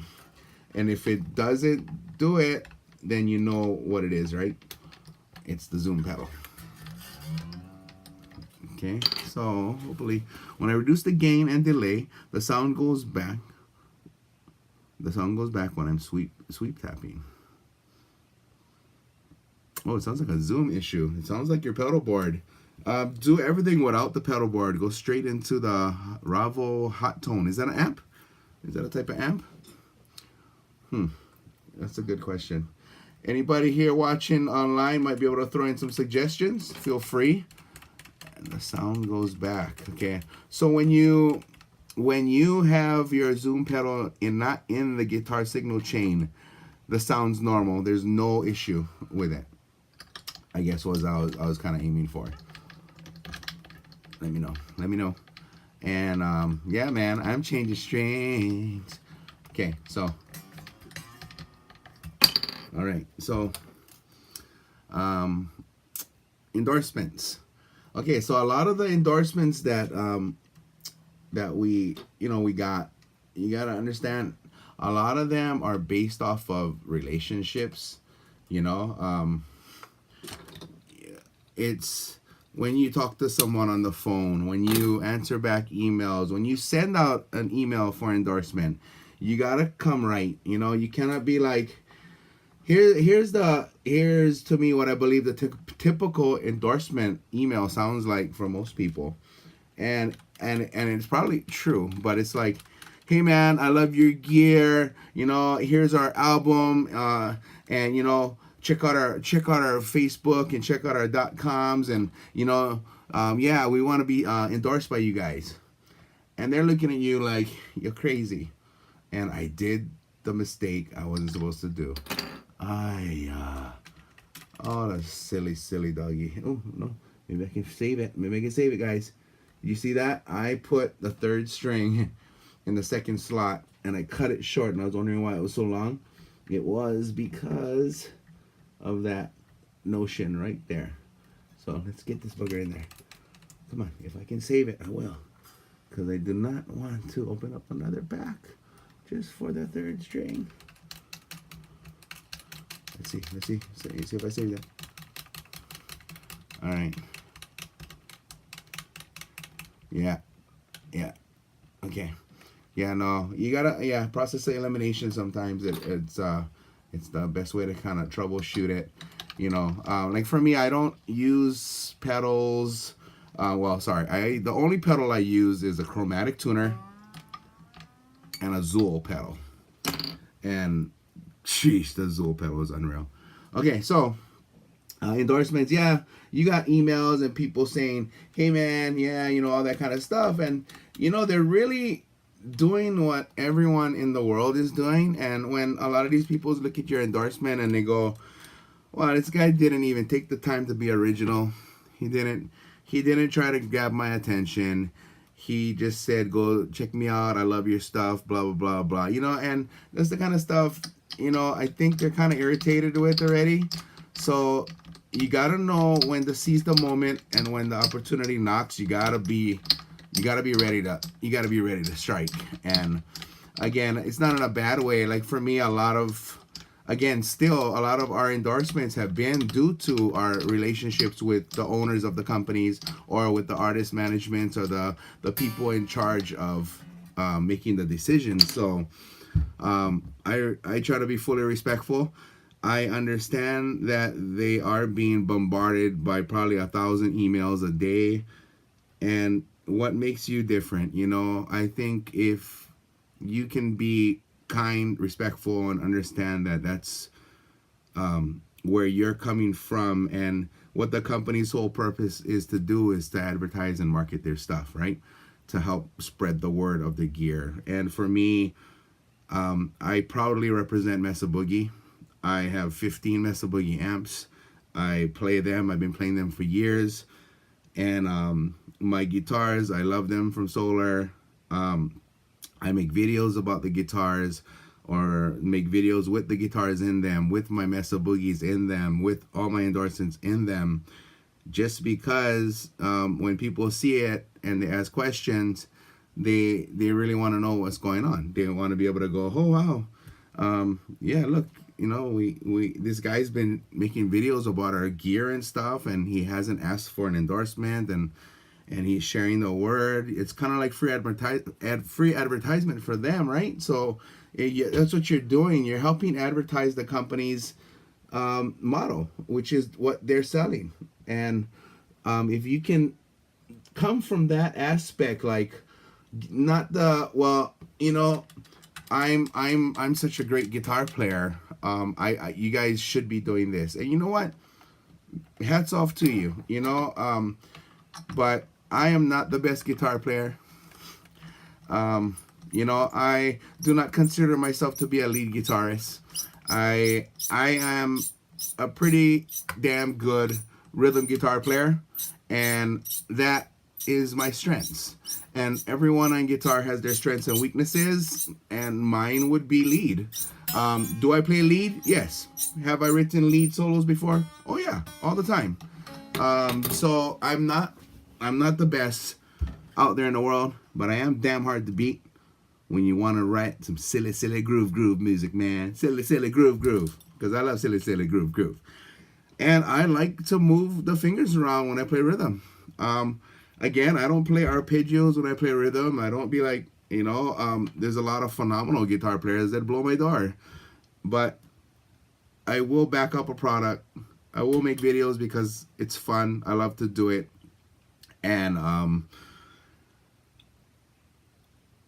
And if it doesn't do it, then you know what it is, right? It's the zoom pedal. Okay, so hopefully when I reduce the gain and delay, the sound goes back. The sound goes back when I'm sweep tapping. Oh, it sounds like a zoom issue. It sounds like your pedal board. Do everything without the pedal board. Go straight into the Ravel hot tone. Is that an amp? Is that a type of amp? That's a good question. Anybody here watching online might be able to throw in some suggestions. Feel free. And the sound goes back. Okay. So when you have your zoom pedal not in the guitar signal chain, the sound's normal. There's no issue with it. I guess I was kind of aiming for. Let me know. And yeah, man, I'm changing strings. Okay, so all right, so endorsements. Okay, so a lot of the endorsements that we got, you gotta understand, a lot of them are based off of relationships. It's when you talk to someone on the phone, when you answer back emails, when you send out an email for endorsement, you gotta come right. You cannot be like, here's to me what I believe the typical endorsement email sounds like for most people, and it's probably true, but it's like, hey man, I love your gear. Here's our album, and check out our Facebook and check out our .coms, and yeah, we want to be endorsed by you guys. And they're looking at you like you're crazy. And I did the mistake I wasn't supposed to do. Oh, that's silly doggy. Oh no, maybe I can save it. Guys. You see that? I put the third string in the second slot and I cut it short, and I was wondering why it was so long. It was because of that notion right there. So let's get this bugger in there. Come on, if I can save it, I will. Because I do not want to open up another pack just for the third string. Let's see if I save that. All right. Yeah. Okay. Yeah, no, you gotta process the elimination. Sometimes it's the best way to kind of troubleshoot it. Like for me, I don't use pedals. The only pedal I use is a chromatic tuner and a Zool pedal. And jeez, the Zool pedal is unreal. Okay, so endorsements, yeah, you got emails and people saying, hey man, yeah, all that kind of stuff, and they're really doing what everyone in the world is doing. And when a lot of these people look at your endorsement and they go, well, this guy didn't even take the time to be original. He didn't try to grab my attention. He just said, go check me out, I love your stuff, blah blah blah blah. And that's the kind of stuff I think they're kind of irritated with already. So you gotta know when to seize the moment, and when the opportunity knocks, you gotta be ready to strike. And again, it's not in a bad way. Like for me, a lot of again, still a lot of our endorsements have been due to our relationships with the owners of the companies, or with the artist management, or the people in charge of making the decisions. So I try to be fully respectful. I understand that they are being bombarded by probably 1,000 emails a day, and what makes you different? I think if you can be kind, respectful, and understand that that's where you're coming from, and what the company's whole purpose is to do is to advertise and market their stuff, right? To help spread the word of the gear. And for me, I proudly represent Mesa Boogie. I have 15 Mesa Boogie amps. I play them. I've been playing them for years. And my guitars, I love them from Solar. I make videos about the guitars, or make videos with the guitars in them, with my Mesa Boogies in them, with all my endorsements in them, just because when people see it and they ask questions, they really want to know what's going on. They want to be able to go, oh wow, yeah, look, we this guy's been making videos about our gear and stuff, and he hasn't asked for an endorsement, and he's sharing the word. It's kind of like free advertisement for them, right? So that's what you're doing. You're helping advertise the company's model, which is what they're selling. And if you can come from that aspect, like, not the, well, I'm such a great guitar player. You guys should be doing this, and you know what? Hats off to you. But I am not the best guitar player. I do not consider myself to be a lead guitarist. I am a pretty damn good rhythm guitar player, and that is my strengths. And everyone on guitar has their strengths and weaknesses, and mine would be lead. Do I play lead? Yes. Have I written lead solos before? Oh yeah, all the time. So I'm not the best out there in the world, but I am damn hard to beat when you want to write some silly groove music, man. Silly groove, because I love silly groove. And I like to move the fingers around when I play rhythm. Again, I don't play arpeggios when I play rhythm. I don't be like, there's a lot of phenomenal guitar players that blow my door. But I will back up a product. I will make videos because it's fun. I love to do it. And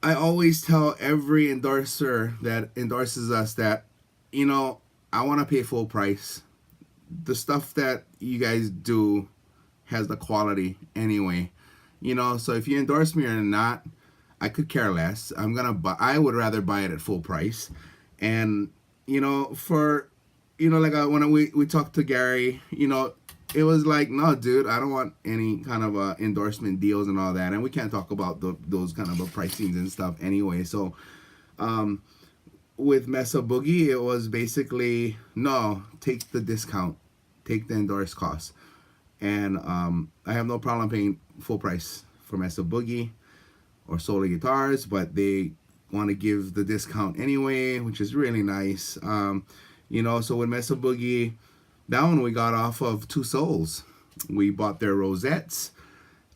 I always tell every endorser that endorses us that, I want to pay full price. The stuff that you guys do has the quality anyway. So if you endorse me or not, I could care less. I would rather buy it at full price. And, when we talked to Gary, it was like, no, dude, I don't want any kind of endorsement deals and all that. And we can't talk about those kind of pricings and stuff anyway. So, with Mesa Boogie, it was basically, no, take the discount, take the endorsed cost. And I have no problem paying full price for Mesa Boogie or Solar Guitars, but they want to give the discount anyway, which is really nice. So with Mesa Boogie, that one we got off of Two Souls. We bought their rosettes.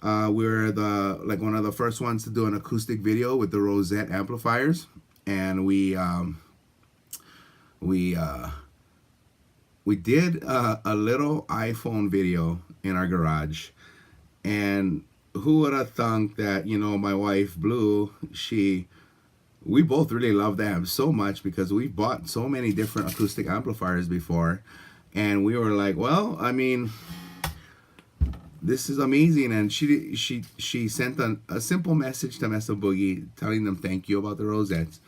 We were one of the first ones to do an acoustic video with the rosette amplifiers, and we did a little iPhone video in our garage. And who would have thunk that, my wife Blue, we both really love the amp so much because we've bought so many different acoustic amplifiers before. And we were like, well, I mean, this is amazing. And she sent a simple message to Mesa Boogie telling them thank you about the rosettes.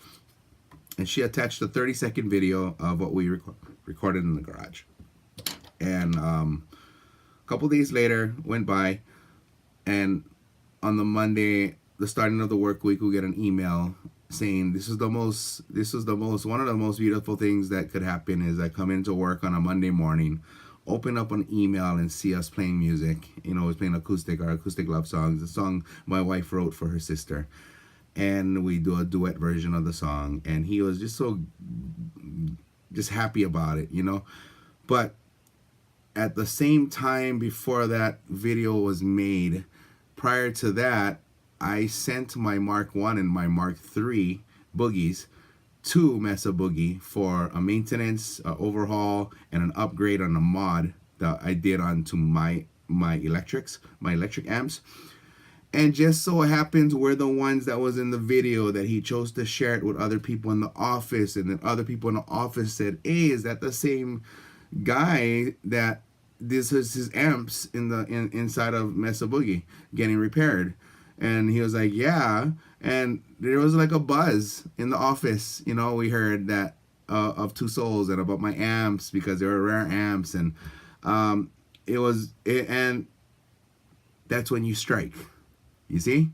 And she attached a 30-second video of what we recorded in the garage. And a couple days later went by, and on the Monday, the starting of the work week, we get an email saying one of the most beautiful things that could happen is I come into work on a Monday morning, open up an email and see us playing music. I was playing our acoustic love songs, the song my wife wrote for her sister. And we do a duet version of the song. And he was just so just happy about it, you know. But at the same time, before that video was made, prior to that, I sent my Mark 1 and my Mark 3 boogies to Mesa Boogie for a maintenance, overhaul, and an upgrade on a mod that I did onto my electric amps. And just so happens we're the ones that was in the video that he chose to share it with other people in the office, and then other people in the office said, "Hey, is that the same guy that this is his amps inside of Mesa Boogie getting repaired?" And he was like, "Yeah." And there was like a buzz in the office. You know, we heard that of Two Souls and about my amps because they were rare amps, and and that's when you strike. You see,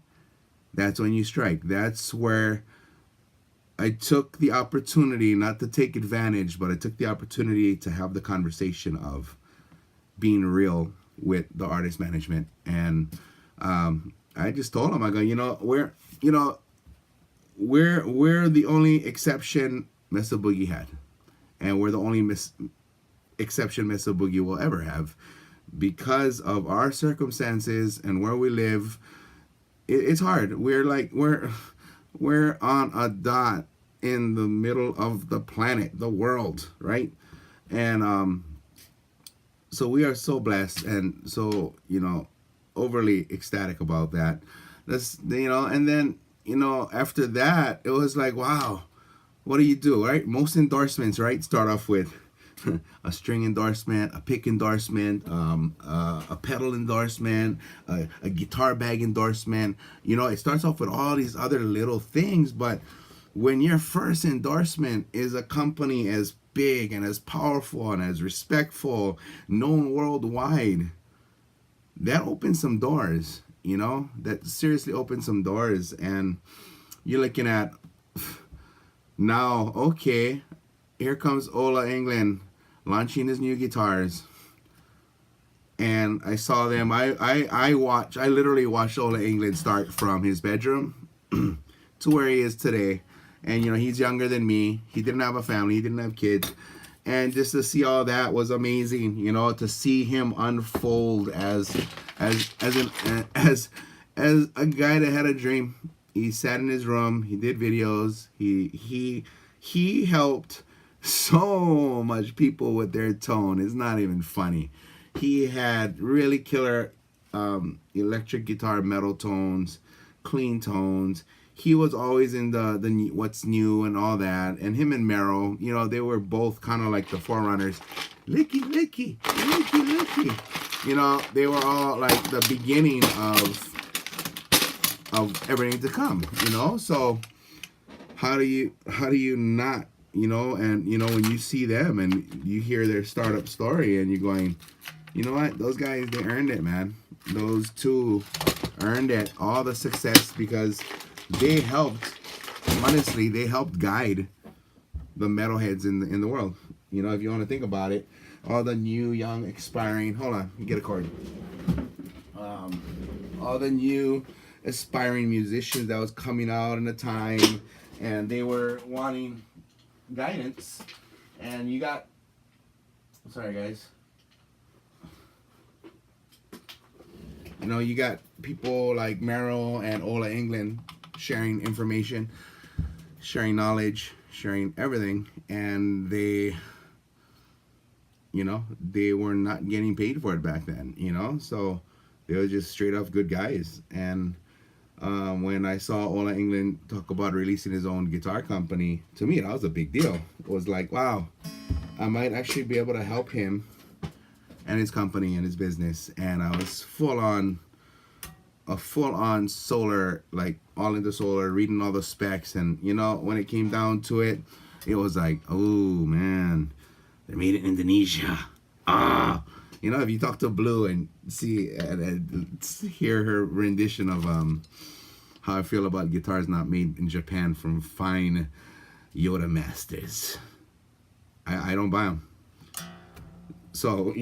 that's when you strike. That's where I took the opportunity, not to take advantage, but I took the opportunity to have the conversation of being real with the artist management. And I just told him, I go, we're the only exception Mesa Boogie had, and we're the only exception Mesa Boogie will ever have, because of our circumstances and where we live. It's hard. We're on a dot in the middle of the planet, the world, right? And so we are so blessed and so, overly ecstatic about that. And then, after that, it was like, wow, what do, right? Most endorsements, right, start off with a string endorsement, a pick endorsement, a pedal endorsement, a guitar bag endorsement. It starts off with all these other little things, but when your first endorsement is a company as big and as powerful and as respectful, known worldwide, that opens some doors, that seriously opens some doors. And you're looking at now, okay, here comes Ola England launching his new guitars. And I saw them. I literally watched Ola England start from his bedroom to where he is today. And he's younger than me. He didn't have a family, he didn't have kids. And just to see all that was amazing, to see him unfold as a guy that had a dream. He sat in his room, he did videos, he helped so much people with their tone. It's not even funny. He had really killer electric guitar metal tones, clean tones. He was always in the what's new and all that. And him and Merrill, they were both kind of like the forerunners. Licky, licky, licky, licky. They were all like the beginning of everything to come. So how do you not, and when you see them and you hear their startup story and you're going, you know what, those guys, they earned it, man. Those two earned it, all the success, because they helped guide the metalheads in the world. If you want to think about it, all the new, young, aspiring, hold on, you get a chord. All the new aspiring musicians that was coming out in the time, and they were wanting guidance. And you got, sorry guys, you got people like Merrill and Ola England sharing information, sharing knowledge, sharing everything, and they were not getting paid for it back then, so they were just straight up good guys. And when I saw Ola England talk about releasing his own guitar company, to me that was a big deal. It was like, wow, I might actually be able to help him and his company and his business. And I was full on solar, like all into solar, reading all the specs. And when it came down to it, it was like, oh man, they made it in Indonesia. If you talk to Blue and see and hear her rendition of how I feel about guitars not made in Japan from fine Yoda masters, I don't buy them. So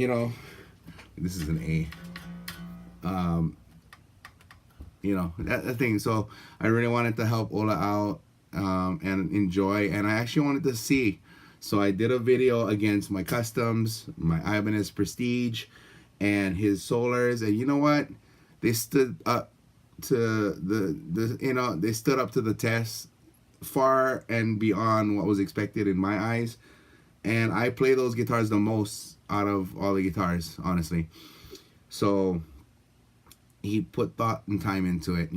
this is an A. That thing. So I really wanted to help Ola out and enjoy, and I actually wanted to see So I did a video against my customs, my Ibanez Prestige, and his Solars, and you know what? They stood up to they stood up to the test far and beyond what was expected in my eyes. And I play those guitars the most out of all the guitars, honestly. So he put thought and time into it,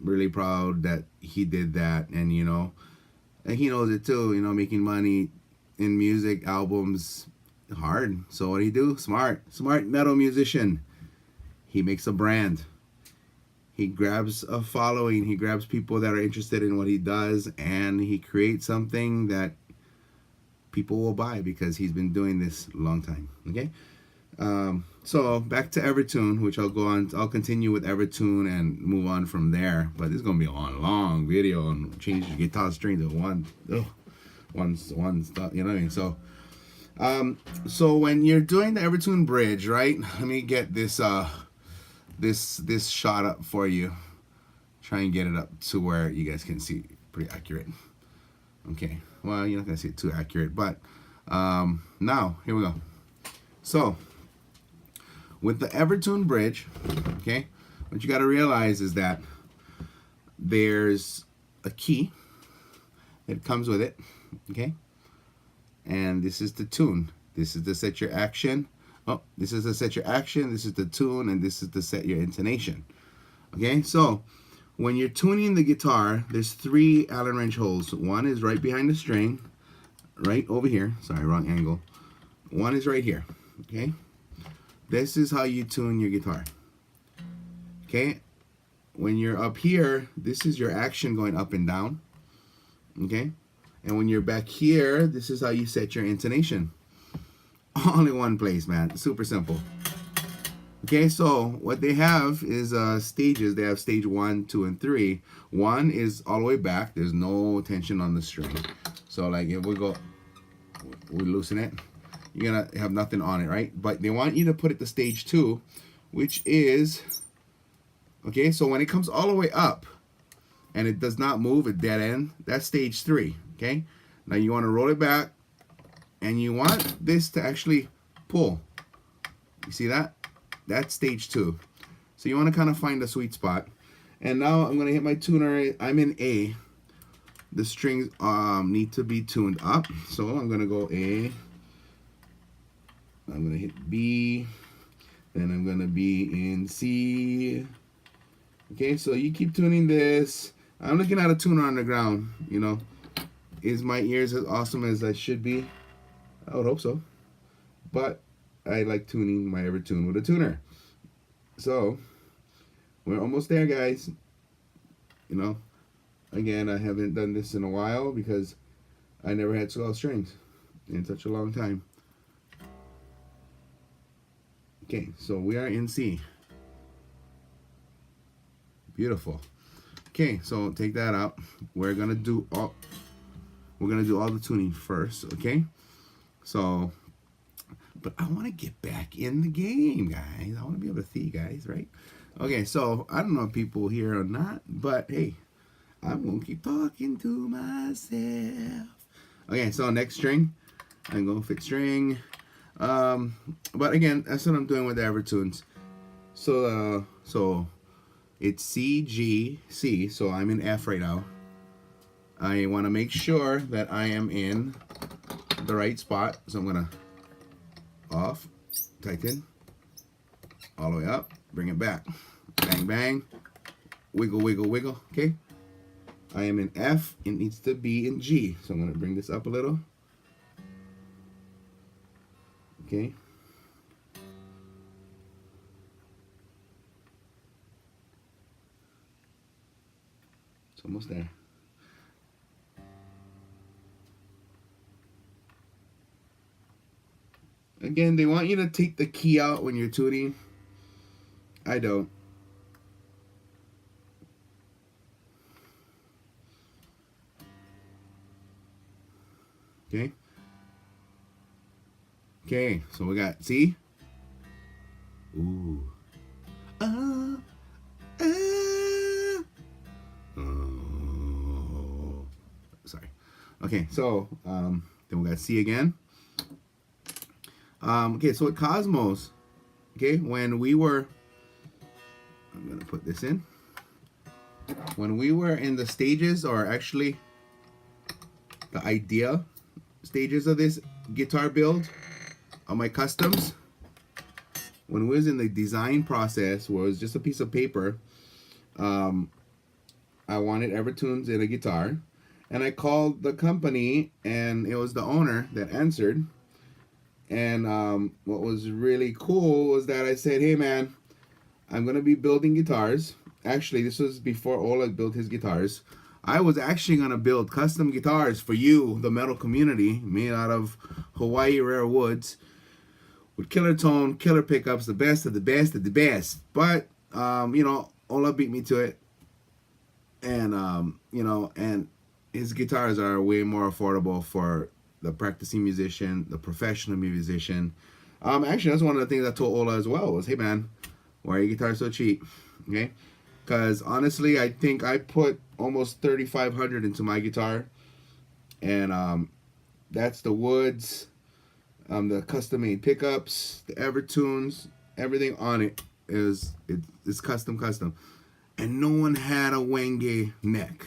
really proud that he did that. And and he knows it too, making money in music albums hard. So what do he do? Smart metal musician. He makes a brand. He grabs a following. He grabs people that are interested in what he does, and he creates something that people will buy because he's been doing this a long time. Okay. So back to Evertune, which I'll continue with Evertune and move on from there. But this is gonna be a long video on changing guitar strings to one stuff. You know what I mean? So when you're doing the Evertune bridge, right? Let me get this this shot up for you. Try and get it up to where you guys can see pretty accurate. Okay. Well, you're not gonna see it too accurate, but now here we go. So with the Evertune bridge, okay, what you got to realize is that there's a key that comes with it, okay, and this is the tune. This is to set your action. Oh, this is to set your action. This is the tune, and this is to set your intonation. Okay, so when you're tuning the guitar, there's 3 Allen wrench holes. One is right behind the string, right over here. Sorry, wrong angle. One is right here. Okay. This is how you tune your guitar. Okay. When you're up here, this is your action going up and down. Okay. And when you're back here, this is how you set your intonation. All in one place, man. Super simple. Okay, so what they have is stages. They have stage 1, 2, and 3. 1 is all the way back. There's no tension on the string. So like if we loosen it, you're gonna have nothing on it, right? But they want you to put it to stage 2, which is, okay, so when it comes all the way up and it does not move at dead end, that's stage 3, okay? Now you want to roll it back and you want this to actually pull. You see that? That's stage 2. So you want to kind of find a sweet spot. And now I'm gonna hit my tuner. I'm in A. The strings need to be tuned up. So I'm gonna go A. I'm gonna hit B, then I'm gonna be in C. Okay, so you keep tuning this. I'm looking at a tuner on the ground, Is my ears as awesome as I should be? I would hope so. But I like tuning my Evertune with a tuner. So we're almost there, guys. Again, I haven't done this in a while because I never had skull strings in such a long time. Okay, so we are in C. Beautiful. Okay, so take that out. We're gonna do all the tuning first, okay? So, but I want to get back in the game, guys. I want to be able to see you guys, right? Okay, so I don't know if people here or not, but hey, I'm gonna keep talking to myself. Okay, so next string, I'm gonna fit string. But again, that's what I'm doing with the Evertunes. So it's C, G, C. So I'm in F right now. I want to make sure that I am in the right spot. So I'm gonna off, tighten, all the way up, bring it back, bang, bang, wiggle, wiggle, wiggle. Okay. I am in F. It needs to be in G. So I'm gonna bring this up a little. Okay. It's almost there. Again, they want you to take the key out when you're tuning. I don't. Okay. Okay, so we got C. Ooh. Oh. Sorry. Okay, so Then we got C again. Okay, so with Cosmos, okay, when we were, I'm gonna put this in. When we were in the stages, or actually the idea stages of this guitar build on my customs, when we was in the design process, where it was just a piece of paper, I wanted Evertunes in a guitar, and I called the company, and it was the owner that answered. And what was really cool was that I said, "Hey man, I'm gonna be building guitars." Actually, this was before Oleg built his guitars. I was actually gonna build custom guitars for you, the metal community, made out of Hawaii rare woods, with killer tone, killer pickups, the best of the best of the best. But you know, Ola beat me to it, and you know, and his guitars are way more affordable for the practicing musician, the professional musician. Actually, that's one of the things I told Ola as well was, "Hey man, why are your guitars so cheap?" Okay, because honestly, I think I put almost 3,500 into my guitar, and that's the woods, the custom made pickups, the Evertunes, everything on it is custom, and no one had a Wenge neck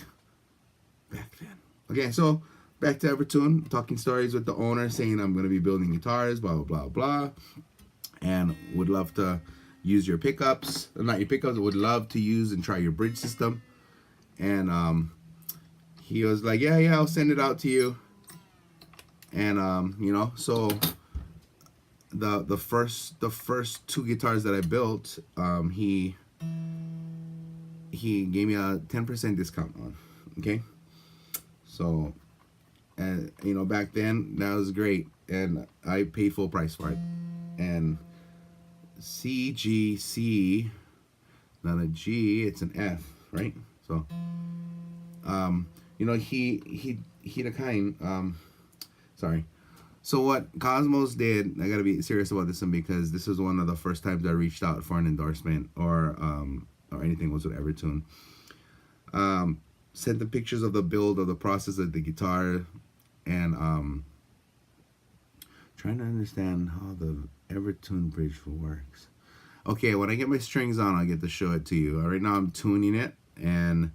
back then. Okay, so back to Evertune, talking stories with the owner, saying I'm gonna be building guitars, blah blah blah blah, and would love to use your pickups, not your pickups, would love to use and try your bridge system. And he was like, yeah, I'll send it out to you. And you know, so the first two guitars that I built, he gave me a 10% discount on. Okay, so and you know, back then that was great, and I paid full price for it. And CGC, not a G, it's an F, right? So you know, he the kind, sorry. So what Cosmos did, I gotta be serious about this one, because this was one of the first times I reached out for an endorsement or anything was with Evertune. Sent the pictures of the build of the process of the guitar, and trying to understand how the Evertune bridge works. Okay, when I get my strings on, I'll get to show it to you. Right now I'm tuning it, and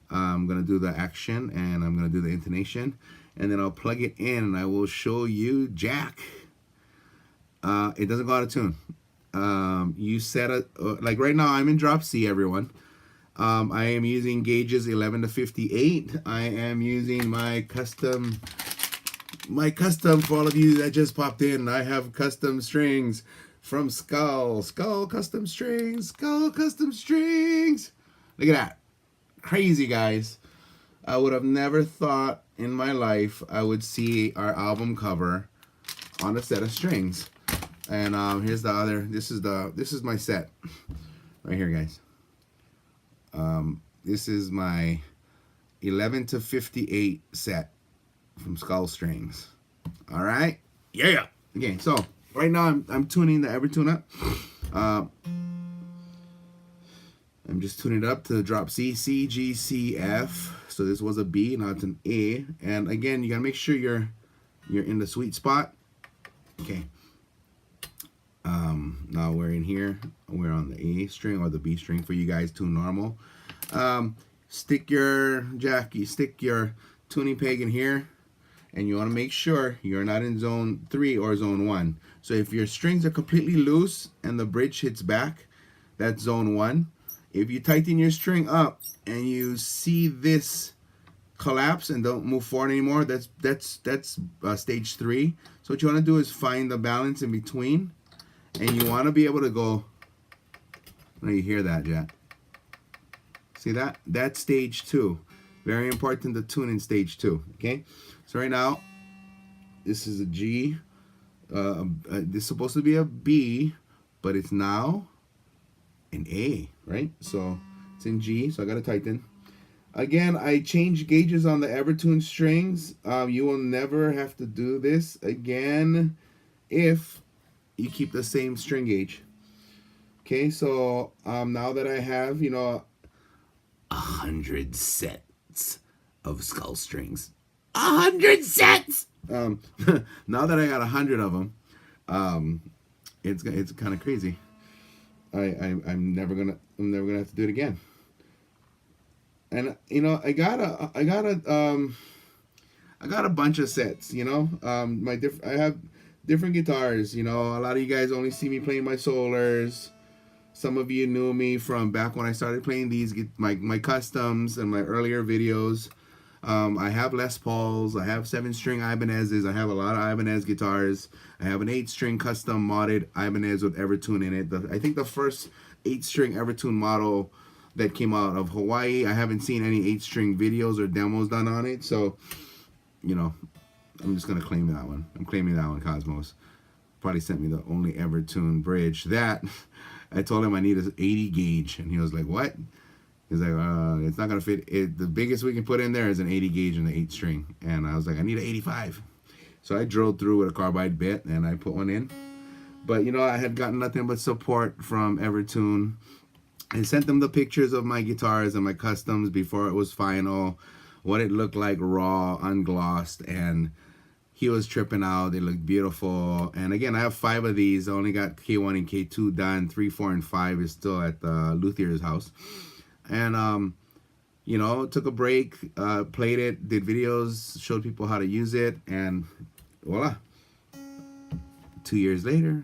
I'm gonna do the action, and I'm gonna do the intonation, and then I'll plug it in, and I will show you jack. It doesn't go out of tune. You set a like right now I'm in drop C, everyone. I am using gauges 11 to 58. I am using my custom for all of you that just popped in. I have custom strings from Skull Custom Strings. Look at that. Crazy, guys. I would have never thought in my life I would see our album cover on a set of strings. And here's the other. This is my set right here, guys. This is my 11 to 58 set from Skull Strings. All right, yeah. Okay, so right now I'm tuning the Evertune up. I'm just tuning it up to drop C, C, G, C, F. So this was a B, now it's an A. And again, you gotta make sure you're in the sweet spot. Okay. Now we're in here. We're on the A string or the B string for you guys, tune normal. Stick your tuning peg in here, and you want to make sure you're not in zone 3 or zone 1. So if your strings are completely loose and the bridge hits back, that's zone 1. If you tighten your string up and you see this collapse and don't move forward anymore, that's stage 3. So what you want to do is find the balance in between, and you want to be able to go. Now you hear that, Jack? See that? That's stage 2. Very important to tune in stage 2. Okay. So right now, this is a G. This is supposed to be a B, but it's now an A, right? So it's in G. So I gotta tighten. Again, I change gauges on the Evertune strings. You will never have to do this again if you keep the same string gauge. Okay, so now that I have, 100 sets of Skull Strings, 100 sets. Now that I got 100 of them, it's kind of crazy. I'm never gonna have to do it again. And you know, I got a bunch of sets. You know, I have different guitars. You know, a lot of you guys only see me playing my Solars. Some of you knew me from back when I started playing these, my customs and my earlier videos. I have Les Pauls. I have 7-string Ibanez's. I have a lot of Ibanez guitars. I have an 8-string custom modded Ibanez with Evertune in it. I think the first 8-string Evertune model that came out of Hawaii. I haven't seen any 8-string videos or demos done on it. So, you know, I'm just going to claim that one. I'm claiming that one, Cosmos. Probably sent me the only Evertune bridge. That, I told him I need an 80 gauge. And he was like, what? He's like, it's not going to fit. The biggest we can put in there is an 80 gauge and an 8-string. And I was like, I need an 85. So I drilled through with a carbide bit and I put one in. But, you know, I had gotten nothing but support from Evertune. I sent them the pictures of my guitars and my customs before it was final, what it looked like raw, unglossed, and he was tripping out. They looked beautiful. And again, I have 5 of these. I only got K1 and K2 done. 3, 4, and 5 is still at the luthier's house. And, you know, took a break, played it, did videos, showed people how to use it, and voila. 2 years later,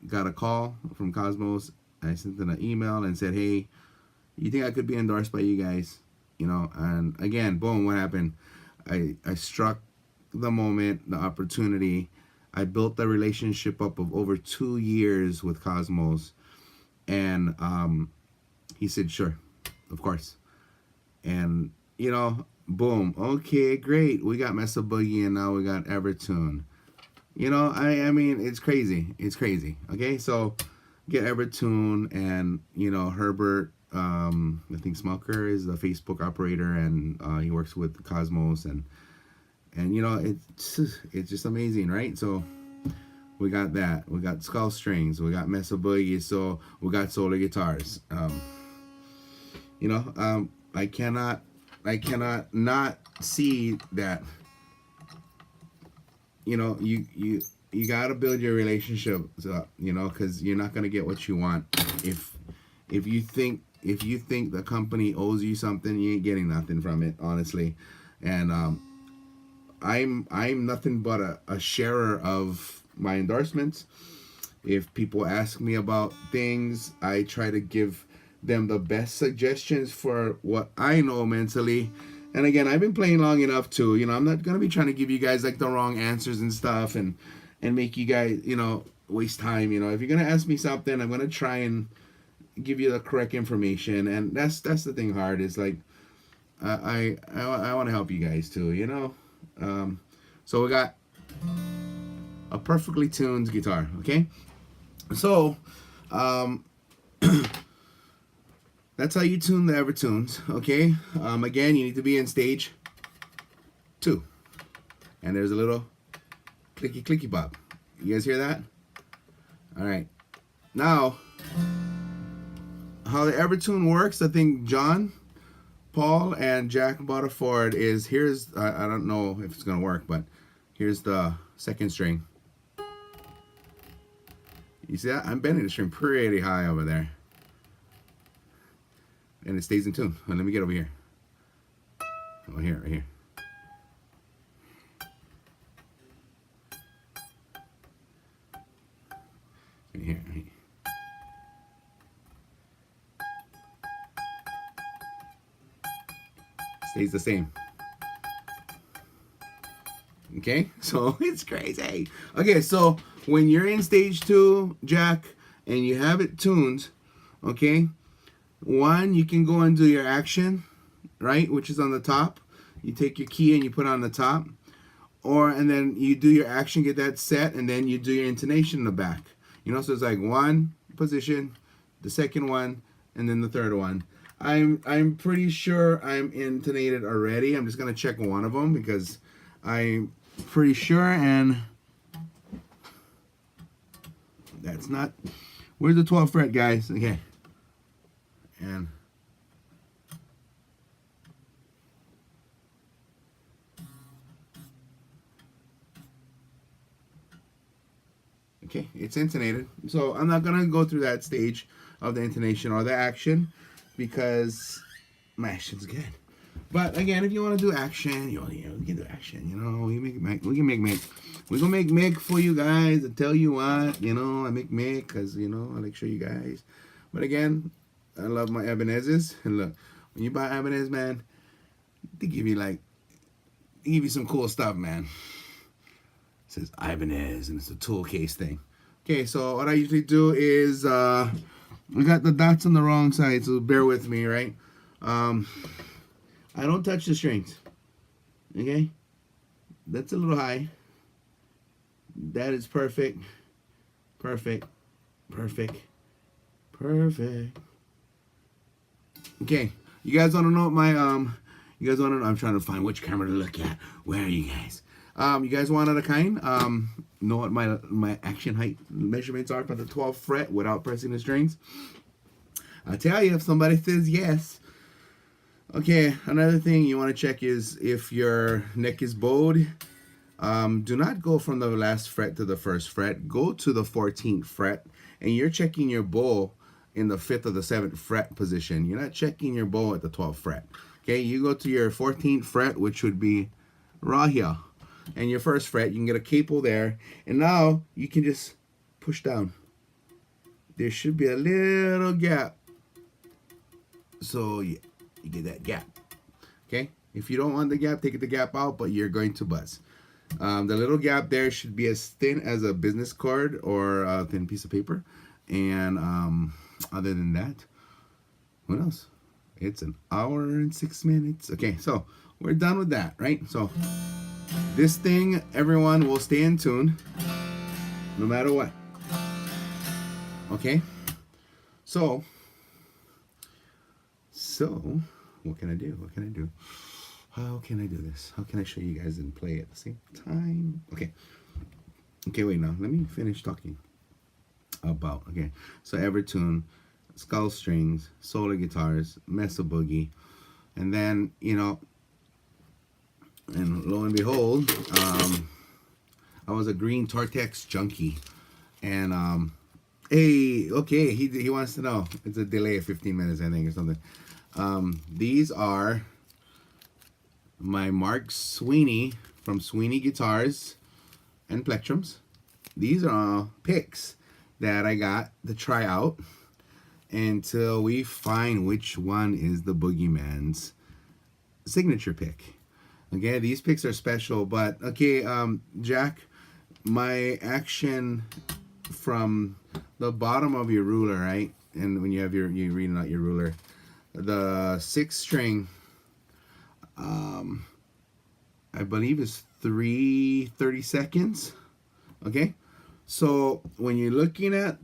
got a call from Cosmos. I sent them an email and said, hey, you think I could be endorsed by you guys? You know, and again, boom, what happened? I struck the moment, the opportunity. I built the relationship up of over 2 years with Cosmos. And he said, sure, of course. And, you know, boom, okay, great. We got Mesa Boogie and now we got Evertune. You know, I mean, it's crazy. It's crazy. Okay, so get Evertune and, you know, Herbert, I think Smucker is the Facebook operator, and he works with Cosmos, and you know, it's just amazing, right? So we got that. We got Skull Strings. We got Mesa Boogie. So we got Solar Guitars. You know, I cannot not see that. You know, you gotta build your relationships up, you know, because you're not gonna get what you want if you think the company owes you something. You ain't getting nothing from it, honestly. And I'm nothing but a sharer of my endorsements. If people ask me about things, I try to give them the best suggestions for what I know mentally. And again, I've been playing long enough too. You know, I'm not gonna be trying to give you guys like the wrong answers and stuff, and make you guys, you know, waste time. You know, if you're gonna ask me something, I'm gonna try and give you the correct information. And that's the thing hard is like, I want to help you guys too. You know, so we got a perfectly tuned guitar. Okay, so that's how you tune the Evertunes. Okay, again, you need to be in stage 2, and there's a little clicky clicky pop. You guys hear that? All right, now how the Evertune works, I think John, Paul, and Jack Butterford is, here's, I don't know if it's gonna work, but here's the 2nd string. You see that? I'm bending the string pretty high over there, and it stays in tune. Let me get over here. Over here, right here. Right here, right here. Stays the same. Okay, so it's crazy. Okay, so when you're in stage 2, Jack, and you have it tuned, okay, 1, you can go and do your action, right, which is on the top. You take your key and you put it on the top, and then you do your action, get that set, and then you do your intonation in the back. You know, so it's like 1 position, the 2nd one, and then the 3rd one. I'm pretty sure I'm intonated already. I'm just gonna check one of them because I'm pretty sure, and that's not. Where's the 12th fret, guys? Okay, and Okay, it's intonated. So I'm not gonna go through that stage of the intonation or the action because my action's good. But again, if you want to do action, you can do action. You know, we can make Mick. We gonna make Mick for you guys. I tell you what, you know, I make Mick because you know I like show you guys. But again, I love my Ebenezes. And look, when you buy Ebenez, man, they give you some cool stuff, man. It says Ibanez and it's a tool case thing. Okay, so what I usually do is we got the dots on the wrong side, so bear with me, right? I don't touch the strings. Okay? That's a little high. That is perfect. Perfect. Perfect. Perfect. Okay. You guys want to know what my you guys want to know, I'm trying to find which camera to look at. Where are you guys? You guys want a kind? Know what my action height measurements are for the 12th fret without pressing the strings? I'll tell you if somebody says yes. Okay, another thing you want to check is if your neck is bowed. Do not go from the last fret to the first fret. Go to the 14th fret, and you're checking your bow in the 5th or the 7th fret position. You're not checking your bow at the 12th fret. Okay, you go to your 14th fret, which would be right here, and your first fret. You can get a capo there, and now you can just push down. There should be a little gap, so you get that gap. Okay, if you don't want the gap, take the gap out, but you're going to buzz. The little gap there should be as thin as a business card or a thin piece of paper. And other than that, what else? It's an hour and 6 minutes. Okay, so we're done with that, right? So this thing, everyone will stay in tune no matter what. Okay? So what can I do? What can I do? How can I do this? How can I show you guys and play at the same time? Okay. Okay, wait, now let me finish talking about, okay. So Evertune, Skull Strings, Solar Guitars, Mesa Boogie, and then, you know, and lo and behold, I was a green Tortex junkie. And, hey, okay, he wants to know. It's a delay of 15 minutes, I think, or something. These are my Mark Suibhne from Suibhne Guitars and Plectrums. These are picks that I got to try out until we find which one is the Boogieman's signature pick. Okay, these picks are special, but okay, Jack, my action from the bottom of your ruler, right? And when you have you're reading out your ruler, the 6th string, I believe is 3/32. Okay, so when you're looking at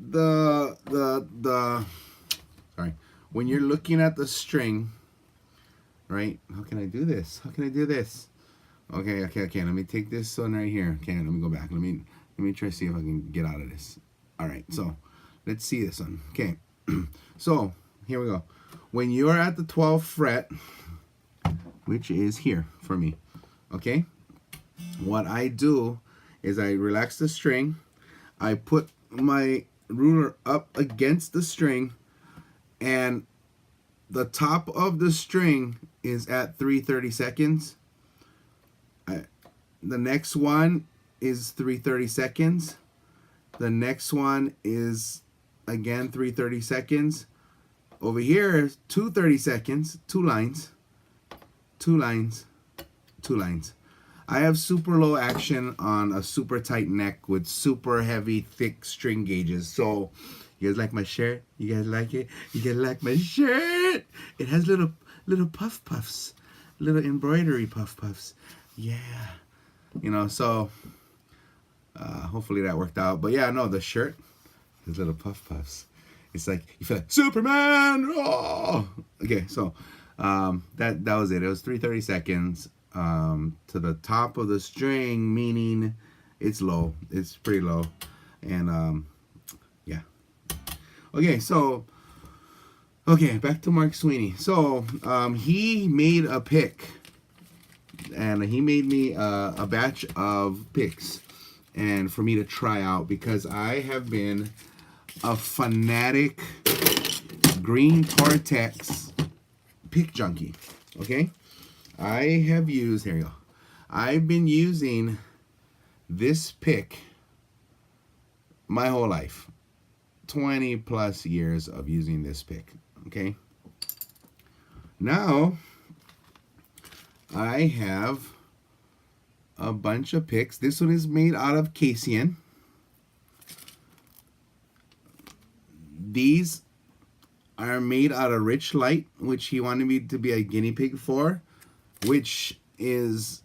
when you're looking at the string, right? How can I do this? How can I do this? Okay. Let me take this one right here. Okay, let me go back. Let me try to see if I can get out of this. All right, so let's see this one. Okay, so here we go. When you're at the 12th fret, which is here for me, okay, what I do is I relax the string, I put my ruler up against the string, and the top of the string is at 3/32. The next one is 3/32. The next one is again 3/32. Over here, 2/32, 2 lines, 2 lines, 2 lines. I have super low action on a super tight neck with super heavy, thick string gauges. So, you guys like my shirt? You guys like it? You guys like my shirt? It has little puffs, little embroidery puffs. Yeah, you know. So, hopefully that worked out. But yeah, no, the shirt has little puffs. It's like you feel like Superman. Oh! Okay, so that was it. It was 3/32 to the top of the string, meaning it's low. It's pretty low, and yeah. Okay, so back to Mark Suibhne. So he made a pick, and he made me a batch of picks, and for me to try out, because I have been a fanatic green Tortex pick junkie. Okay, I have used, here you go, I've been using this pick my whole life. 20 plus years of using this pick. Okay, now I have a bunch of picks. This one is made out of Caesian. These are made out of Rich Light, which he wanted me to be a guinea pig for, which is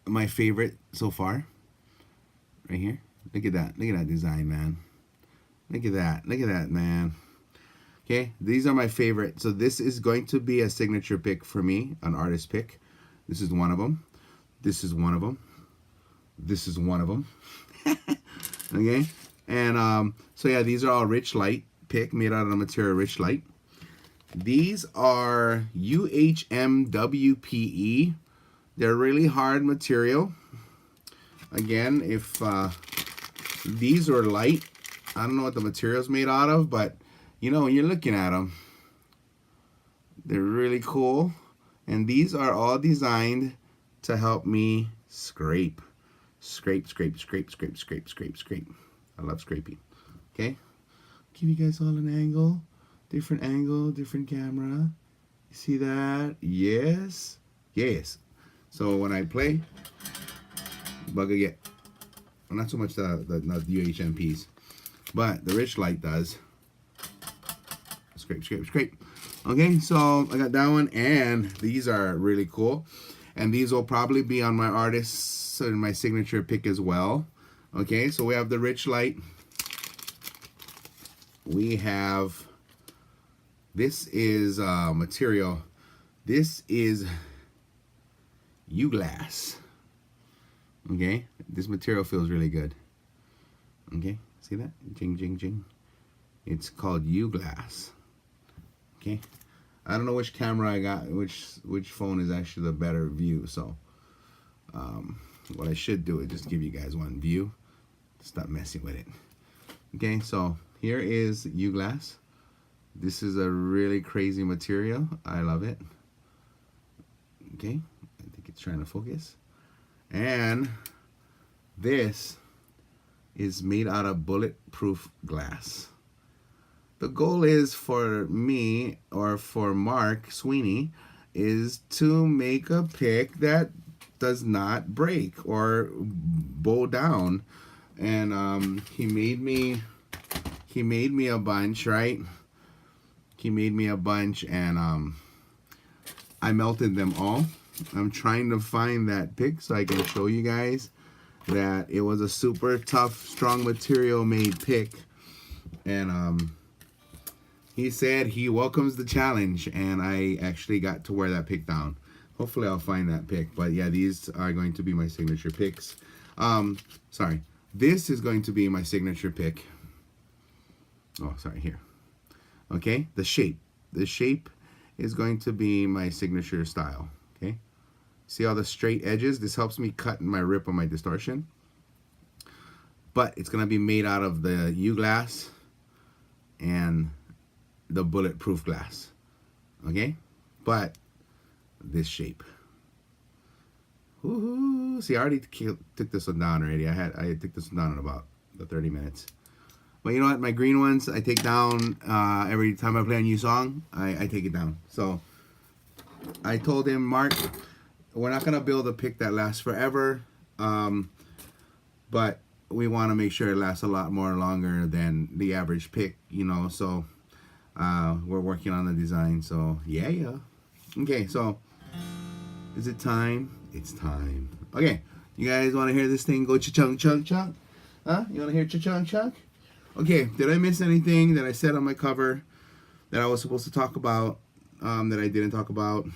my favorite so far. Right here. Look at that. Look at that design, man. Look at that. Look at that, man. Okay, these are my favorite. So this is going to be a signature pick for me, an artist pick. This is one of them. This is one of them. This is one of them. Okay, and so yeah, these are all Rich Light pick, made out of the material Rich Light. These are UHMWPE. They're really hard material. Again, if these are light, I don't know what the material's made out of, but you know, when you're looking at them, they're really cool. And these are all designed to help me scrape. Scrape, scrape, scrape, scrape, scrape, scrape, scrape. I love scraping. Okay? Give you guys all an angle. Different angle, different camera. You see that? Yes. Yes. So when I play, bug again. Well, not so much the UHMPs, but the Rich Light does. Scrape, scrape, scrape. Okay, so I got that one, and these are really cool. And these will probably be on my artists and my signature pick as well. Okay, so we have the Rich Light. We have, this is material. This is U-glass. Okay, this material feels really good. Okay, see that? Jing, jing, jing. It's called U-glass. Okay, I don't know which camera I got, which phone is actually the better view. So what I should do is just give you guys one view. Stop messing with it. Okay, so here is U-glass. This is a really crazy material. I love it. Okay, I think it's trying to focus. And this is made out of bulletproof glass. The goal is for me, or for Mark Suibhne, is to make a pick that does not break or bow down. And he made me a bunch, right? He made me a bunch, and I melted them all. I'm trying to find that pick so I can show you guys that it was a super tough, strong material made pick. And he said he welcomes the challenge, and I actually got to wear that pick down. Hopefully I'll find that pick. But yeah, these are going to be my signature picks. Sorry. This is going to be my signature pick. Oh, sorry, here. Okay, the shape. The shape is going to be my signature style. Okay, see all the straight edges? This helps me cut my rip on my distortion. But it's going to be made out of the U-glass and the bulletproof glass. Okay, but this shape. Woohoo! See, I already took this one down already. I took this one down in about the 30 minutes. But you know what? My green ones I take down every time I play a new song. I take it down. So I told him, Mark, we're not gonna build a pick that lasts forever, but we want to make sure it lasts a lot more longer than the average pick. You know, so we're working on the design. So yeah. Okay, so is it time? It's time. Okay, you guys want to hear this thing go cha-chung, chunk, chunk? Huh? You want to hear cha-chung, chunk? Okay, did I miss anything that I said on my cover that I was supposed to talk about that I didn't talk about?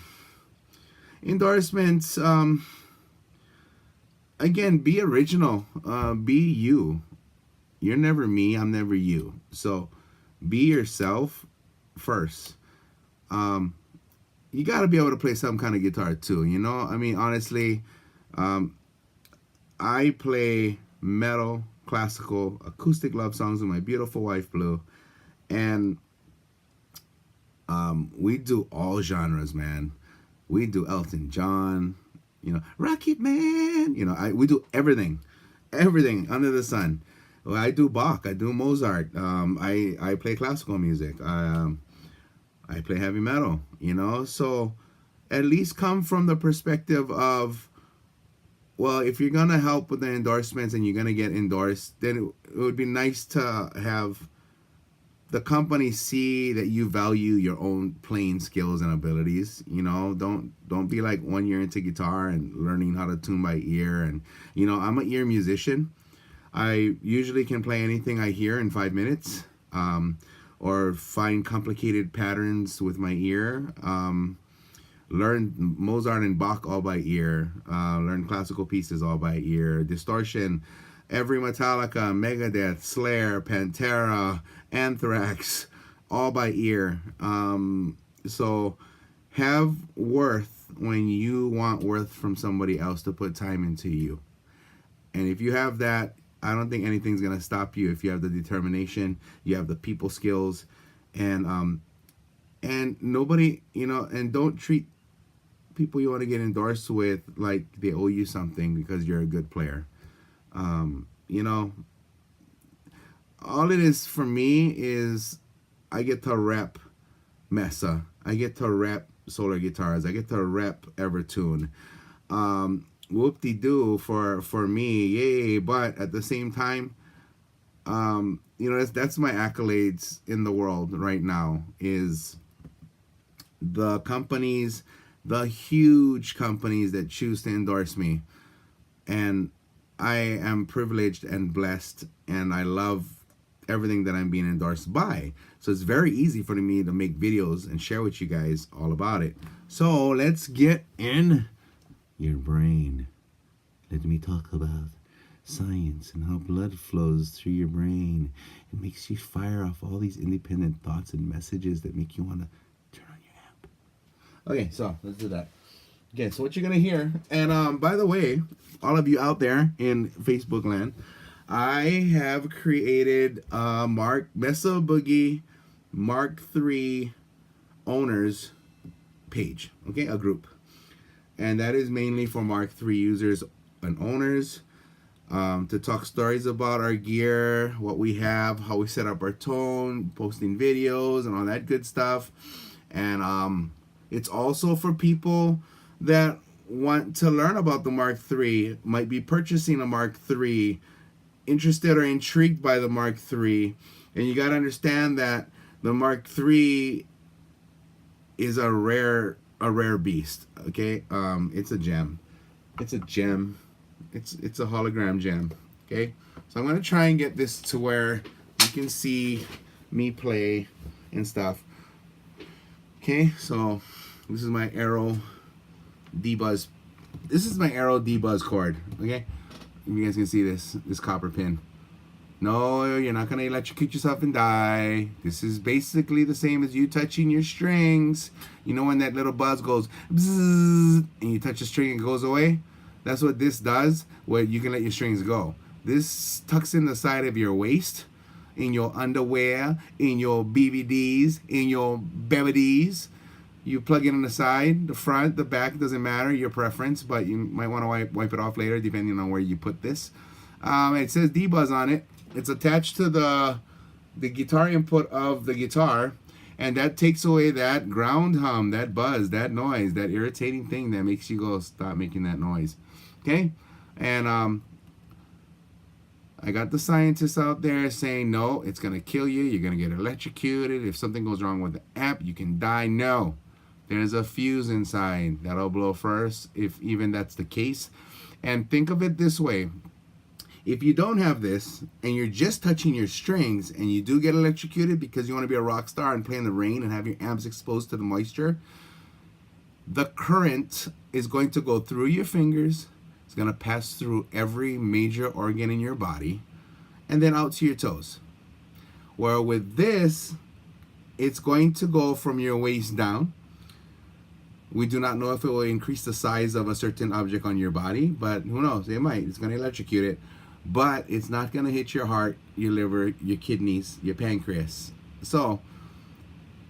Endorsements. Again, be original. Be you. You're never me. I'm never you. So be yourself first. You got to be able to play some kind of guitar too, you know? I mean, honestly, I play metal, classical, acoustic love songs with my beautiful wife Blue, and we do all genres, man. We do Elton John, Rocket Man. We do everything, everything under the sun. Well, I do Bach, I do Mozart. I play classical music. I play heavy metal. So at least come from the perspective of, well, if you're gonna help with the endorsements and you're gonna get endorsed, then it would be nice to have the company see that you value your own playing skills and abilities. Don't be like 1 year into guitar and learning how to tune by ear. And I'm an ear musician. I usually can play anything I hear in 5 minutes, or find complicated patterns with my ear. Learn Mozart and Bach all by ear. Learn classical pieces all by ear. Distortion, every Metallica, Megadeth, Slayer, Pantera, Anthrax, all by ear. So have worth when you want worth from somebody else to put time into you. And if you have that, I don't think anything's gonna stop you. If you have the determination, you have the people skills, and nobody, and don't treat people you want to get endorsed with like they owe you something because you're a good player. All it is for me is I get to rep Mesa. I get to rep Solar Guitars. I get to rep Evertune. Whoop-de-doo for me, yay! But at the same time, that's my accolades in the world right now. Is the companies, the huge companies that choose to endorse me, and I am privileged and blessed, and I love everything that I'm being endorsed by. So it's very easy for me to make videos and share with you guys all about it. So let's get in your brain. Let me talk about science and how blood flows through your brain. It makes you fire off all these independent thoughts and messages that make you want to turn on your amp. Okay, so let's do that. Okay, so what you're gonna hear, and by the way, all of you out there in Facebook land, I have created a Mesa Boogie Mark III owners page, okay, a group, and that is mainly for Mark III users and owners, to talk stories about our gear, what we have, how we set up our tone, posting videos and all that good stuff. And it's also for people that want to learn about the Mark III, might be purchasing a Mark III, interested or intrigued by the Mark III. And you got to understand that the Mark III is a rare beast, okay? It's a gem. It's a gem. It's a hologram gem, okay? So I'm going to try and get this to where you can see me play and stuff. Okay, so this is my Aero D-Buzz. This is my Aero D-Buzz cord, okay? You guys can see this copper pin. No, you're not going to electrocute yourself and die. This is basically the same as you touching your strings. You know when that little buzz goes bzzz, and you touch the string and it goes away? That's what this does, where you can let your strings go. This tucks in the side of your waist, in your underwear, in your BVDs, in your BVDs. You plug it on the side, the front, the back, doesn't matter, your preference, but you might want to wipe it off later depending on where you put this. It says D-Buzz on it. It's attached to the guitar input of the guitar, and that takes away that ground hum, that buzz, that noise, that irritating thing that makes you go, stop making that noise. Okay? And I got the scientists out there saying, no, it's going to kill you. You're going to get electrocuted. If something goes wrong with the amp, you can die. No. There's a fuse inside that'll blow first, if even that's the case. And think of it this way. If you don't have this, and you're just touching your strings, and you do get electrocuted because you want to be a rock star and play in the rain and have your amps exposed to the moisture, the current is going to go through your fingers. It's going to pass through every major organ in your body, and then out to your toes. Where with this, it's going to go from your waist down. We do not know if it will increase the size of a certain object on your body, but who knows? It might. It's going to electrocute it. but it's not gonna hit your heart, your liver, your kidneys, your pancreas. So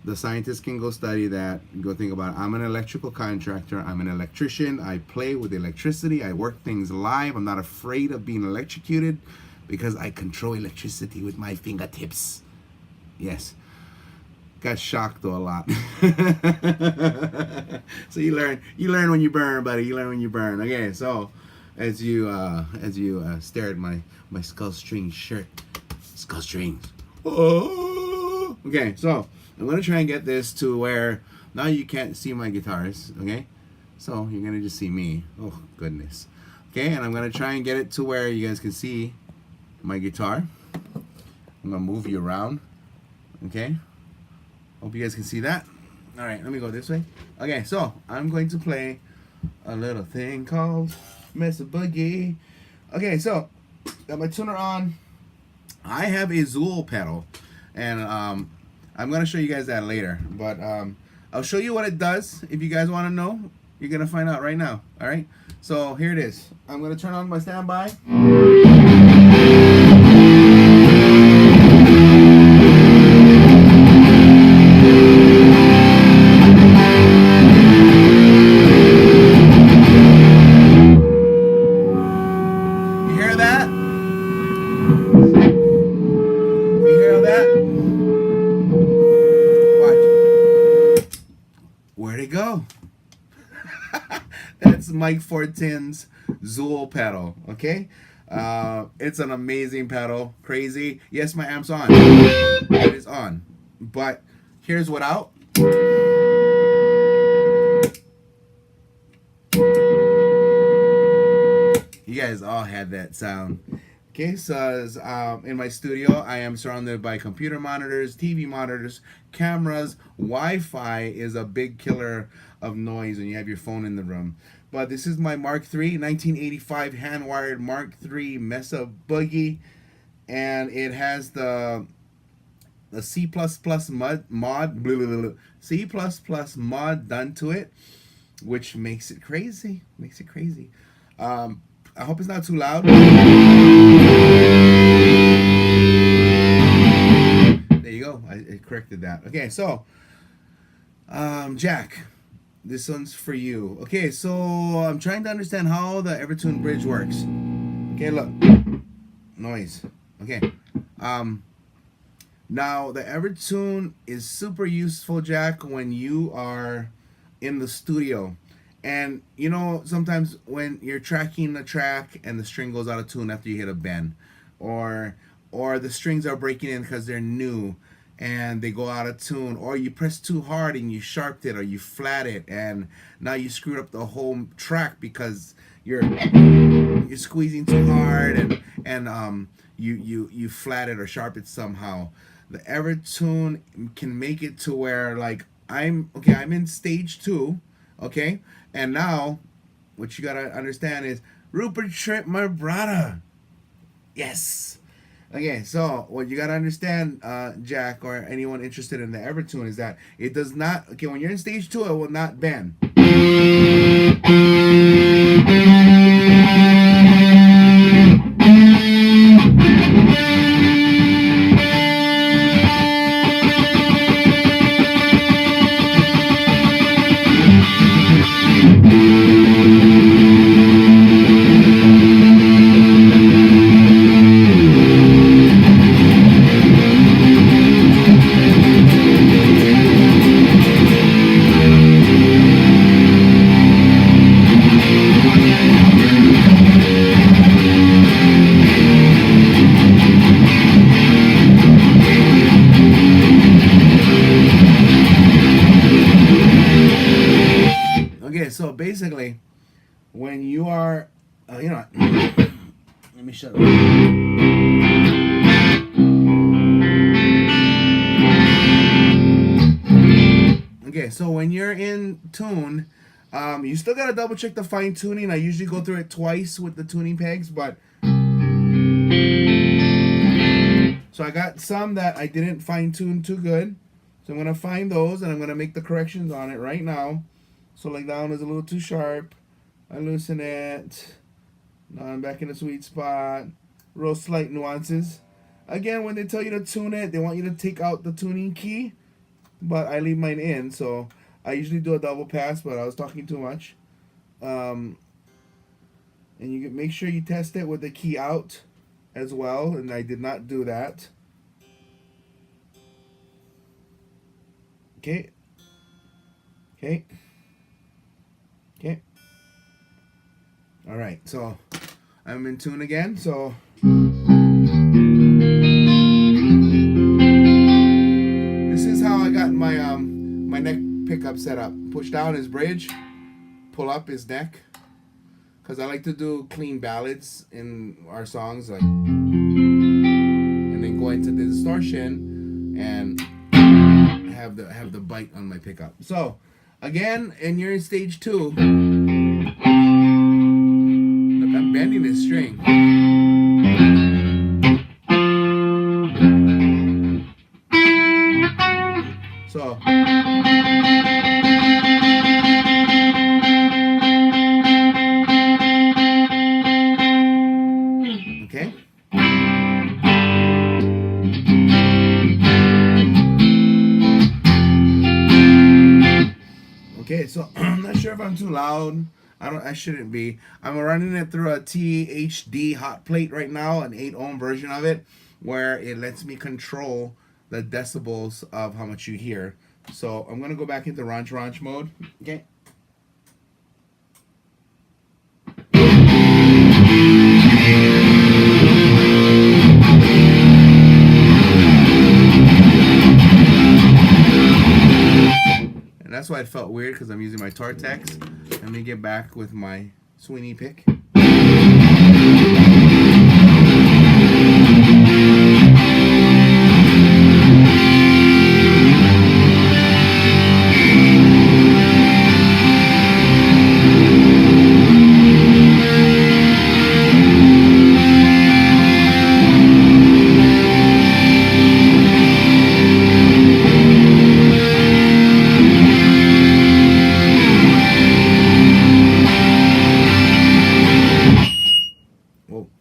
the scientists can go study that, go think about it. I'm an electrical contractor, I'm an electrician, I play with electricity, I work things live, I'm not afraid of being electrocuted because I control electricity with my fingertips. Yes. Got shocked though a lot. So you learn when you burn, buddy. You learn when you burn. Okay, so as you stare at my skull string shirt, skull strings. Oh. Okay, so I'm gonna try and get this to where now you can't see my guitars. Okay, so you're gonna just see me. Oh goodness. Okay, and I'm gonna try and get it to where you guys can see my guitar. I'm gonna move you around. Okay. Hope you guys can see that. All right, let me go this way. Okay, so I'm going to play a little thing called Mesa Boogie. Okay, so got my tuner on. I have a Zool pedal, and I'm gonna show you guys that later. But I'll show you what it does. If you guys want to know, you're gonna find out right now. All right. So here it is. I'm gonna turn on my standby. Where'd it go? That's Mike Fortin's Zool pedal, okay? It's an amazing pedal, crazy. Yes, my amp's on. It is on. But here's without. You guys all had that sound. Okay, so in my studio, I am surrounded by computer monitors, TV monitors, cameras. Wi-Fi is a big killer of noise when you have your phone in the room. But this is my Mark III, 1985 hand-wired Mark III Mesa Boogie. And it has the C++ mod, C++ mod done to it, which makes it crazy. I hope it's not too loud. There you go. I corrected that. Okay, so Jack, this one's for you. Okay, so I'm trying to understand how the Evertune bridge works. Okay, look, noise. Okay, now the Evertune is super useful, Jack, when you are in the studio. And you know, sometimes when you're tracking the track and the string goes out of tune after you hit a bend, or the strings are breaking in because they're new and they go out of tune, or you press too hard and you sharped it or you flat it and now you screwed up the whole track because you're squeezing too hard and you flat it or sharp it somehow. The Evertune can make it to where, like, I'm in stage 2. Okay, and now what you gotta understand is Rupert tripped my brother. Yes. Okay, so what you gotta understand, Jack, or anyone interested in the Evertune, is that it does not. Okay, when you're in stage 2, it will not bend. Okay, so basically, when you are, let me shut up. Okay, so when you're in tune, you still gotta double check the fine tuning. I usually go through it twice with the tuning pegs, but so I got some that I didn't fine tune too good. So I'm gonna find those and I'm gonna make the corrections on it right now. So like that one is a little too sharp. I loosen it. Now I'm back in the sweet spot. real slight nuances. Again, when they tell you to tune it, they want you to take out the tuning key, but I leave mine in, so I usually do a double pass, but I was talking too much. And you can make sure you test it with the key out as well, and I did not do that. Okay. Okay. Okay. All right, so I'm in tune again, so this is how I got my my neck pickup set up. Push down his bridge, pull up his neck, because I like to do clean ballads in our songs, like, and then go into the distortion and have the bite on my pickup. So again, and you're in stage 2. Look, I'm bending this string. So okay. Okay, so I'm not sure if I'm too loud. I shouldn't be. I'm running it through a THD hot plate right now, an 8-ohm version of it, where it lets me control the decibels of how much you hear. So I'm gonna go back into ranch mode. Okay. And that's why it felt weird, because I'm using my Tortex. Let me get back with my Suibhne pick.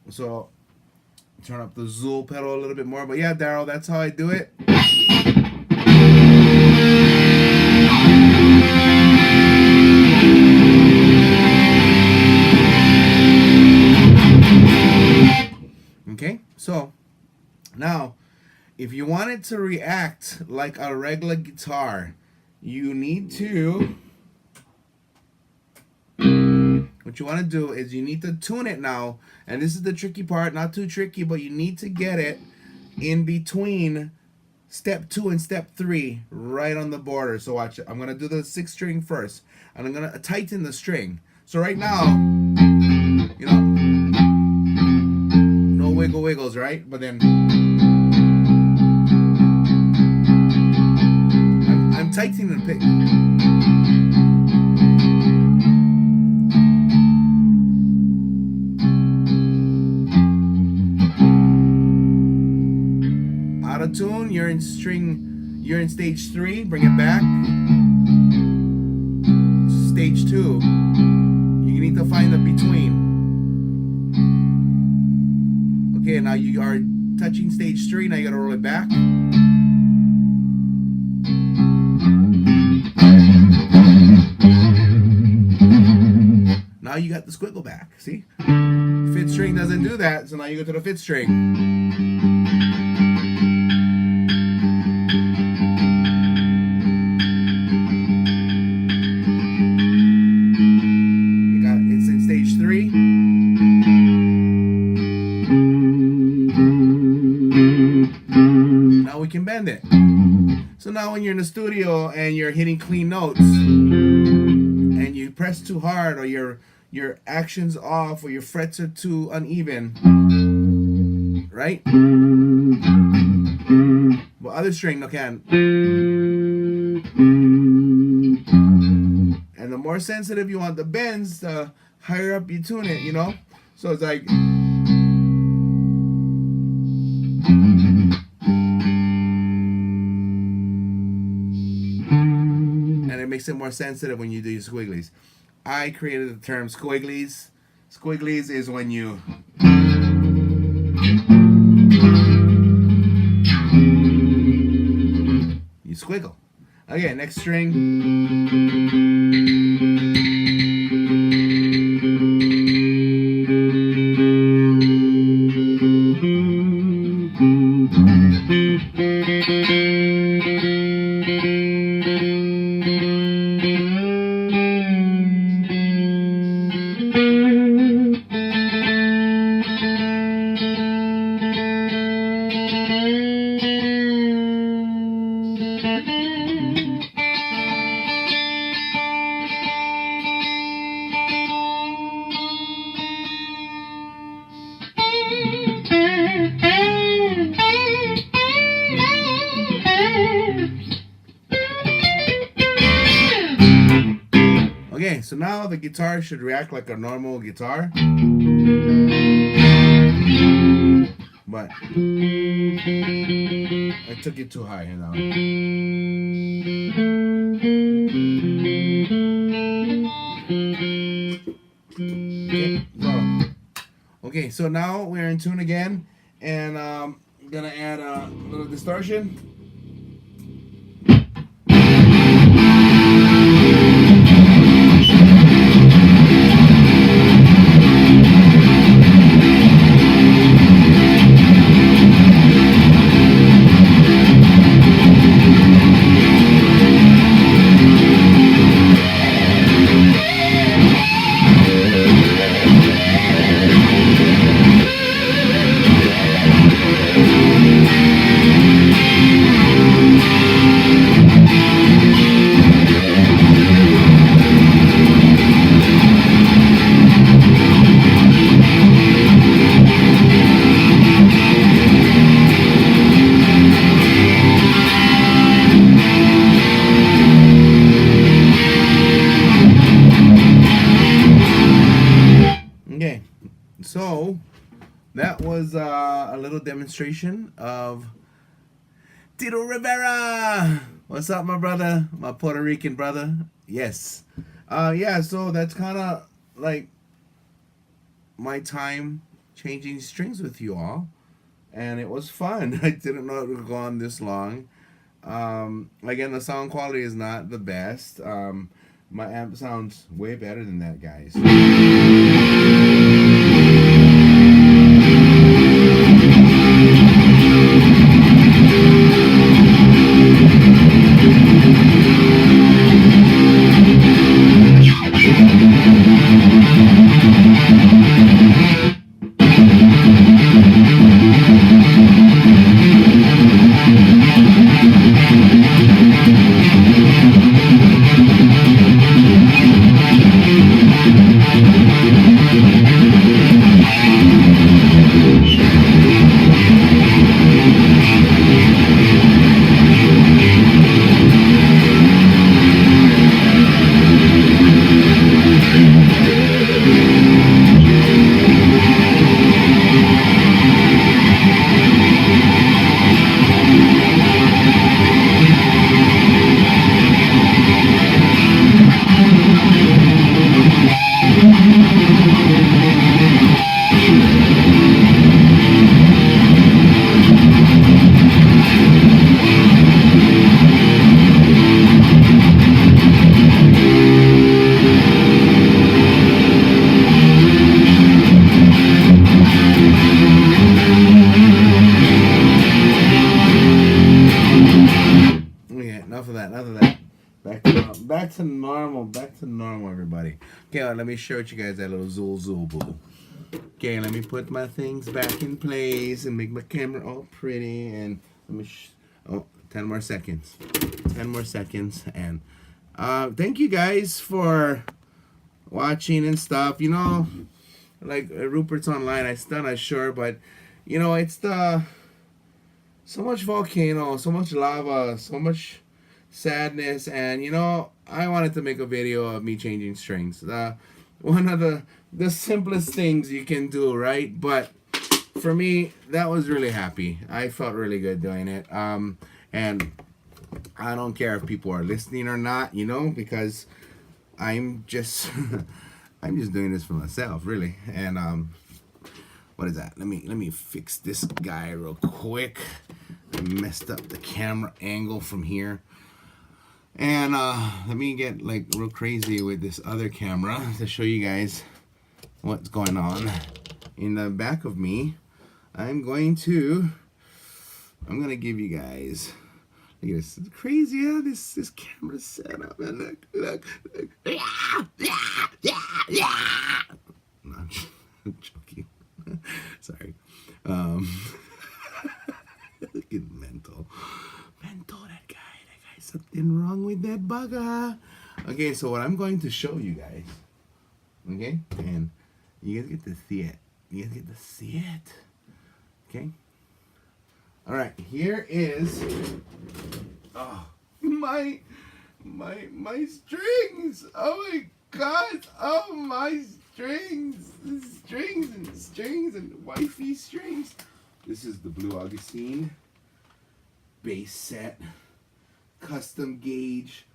So turn up the Zool pedal a little bit more. But yeah, Daryl, that's how I do it. Okay, so now if you want it to react like a regular guitar, you need to, what you want to do is you need to tune it now. And this is the tricky part, not too tricky, but you need to get it in between step 2 and step 3, right on the border. So watch it. I'm going to do the 6th string first, and I'm going to tighten the string. So right now, you know, no wiggles, right? But then I'm tightening the pick. Tune, you're in stage 3, bring it back. Stage 2, you need to find the between. Okay, now you are touching stage 3, now you gotta roll it back. Now you got the squiggle back, see? 5th string doesn't do that, so now you go to the 5th string. Bend it. So now when you're in the studio and you're hitting clean notes and you press too hard, or your action's off, or your frets are too uneven, right? Well, other string no can. And the more sensitive you want the bends, the higher up you tune it, you know? So it's like, makes it more sensitive when you do your squigglies. I created the term squigglies. Squigglies is when you squiggle. Okay, next string. Okay, so now the guitar should react like a normal guitar. But I took it too high, you know. Okay, go. Okay, so now we're in tune again, and I'm gonna add a little distortion. Okay, so that was a little demonstration of Tito Rivera. What's up, my brother? My Puerto Rican brother. Yes. Yeah, so that's kind of like my time changing strings with you all. And it was fun. I didn't know it would go on this long. Again, the sound quality is not the best. My amp sounds way better than that, guys. Back to normal, everybody. Okay, let me show you guys that little zool boo. Okay, let me put my things back in place and make my camera all pretty. And let me, 10 more seconds. 10 more seconds. And thank you guys for watching and stuff. You know, like Rupert's online, I'm still not sure, but you know, it's so much volcano, so much lava, so much sadness, and you know, I wanted to make a video of me changing strings. One of the simplest things you can do, right? But for me, that was really happy. I felt really good doing it. And I don't care if people are listening or not, you know, because I'm just I'm just doing this for myself, really. And what is that? Let me fix this guy real quick. messed up the camera angle from here. And let me get like real crazy with this other camera to show you guys what's going on. In the back of me, I'm gonna give you guys, look at this. It's crazy how this camera set up, and look. No, I'm joking. Sorry. Look at mental, that guy's something wrong with that bugger. Okay, so what I'm going to show you guys, okay, and you guys get to see it. Okay. All right, here is my strings. Oh my God! Oh, my strings and wifey strings. This is the blue Augustine bass set, custom gauge,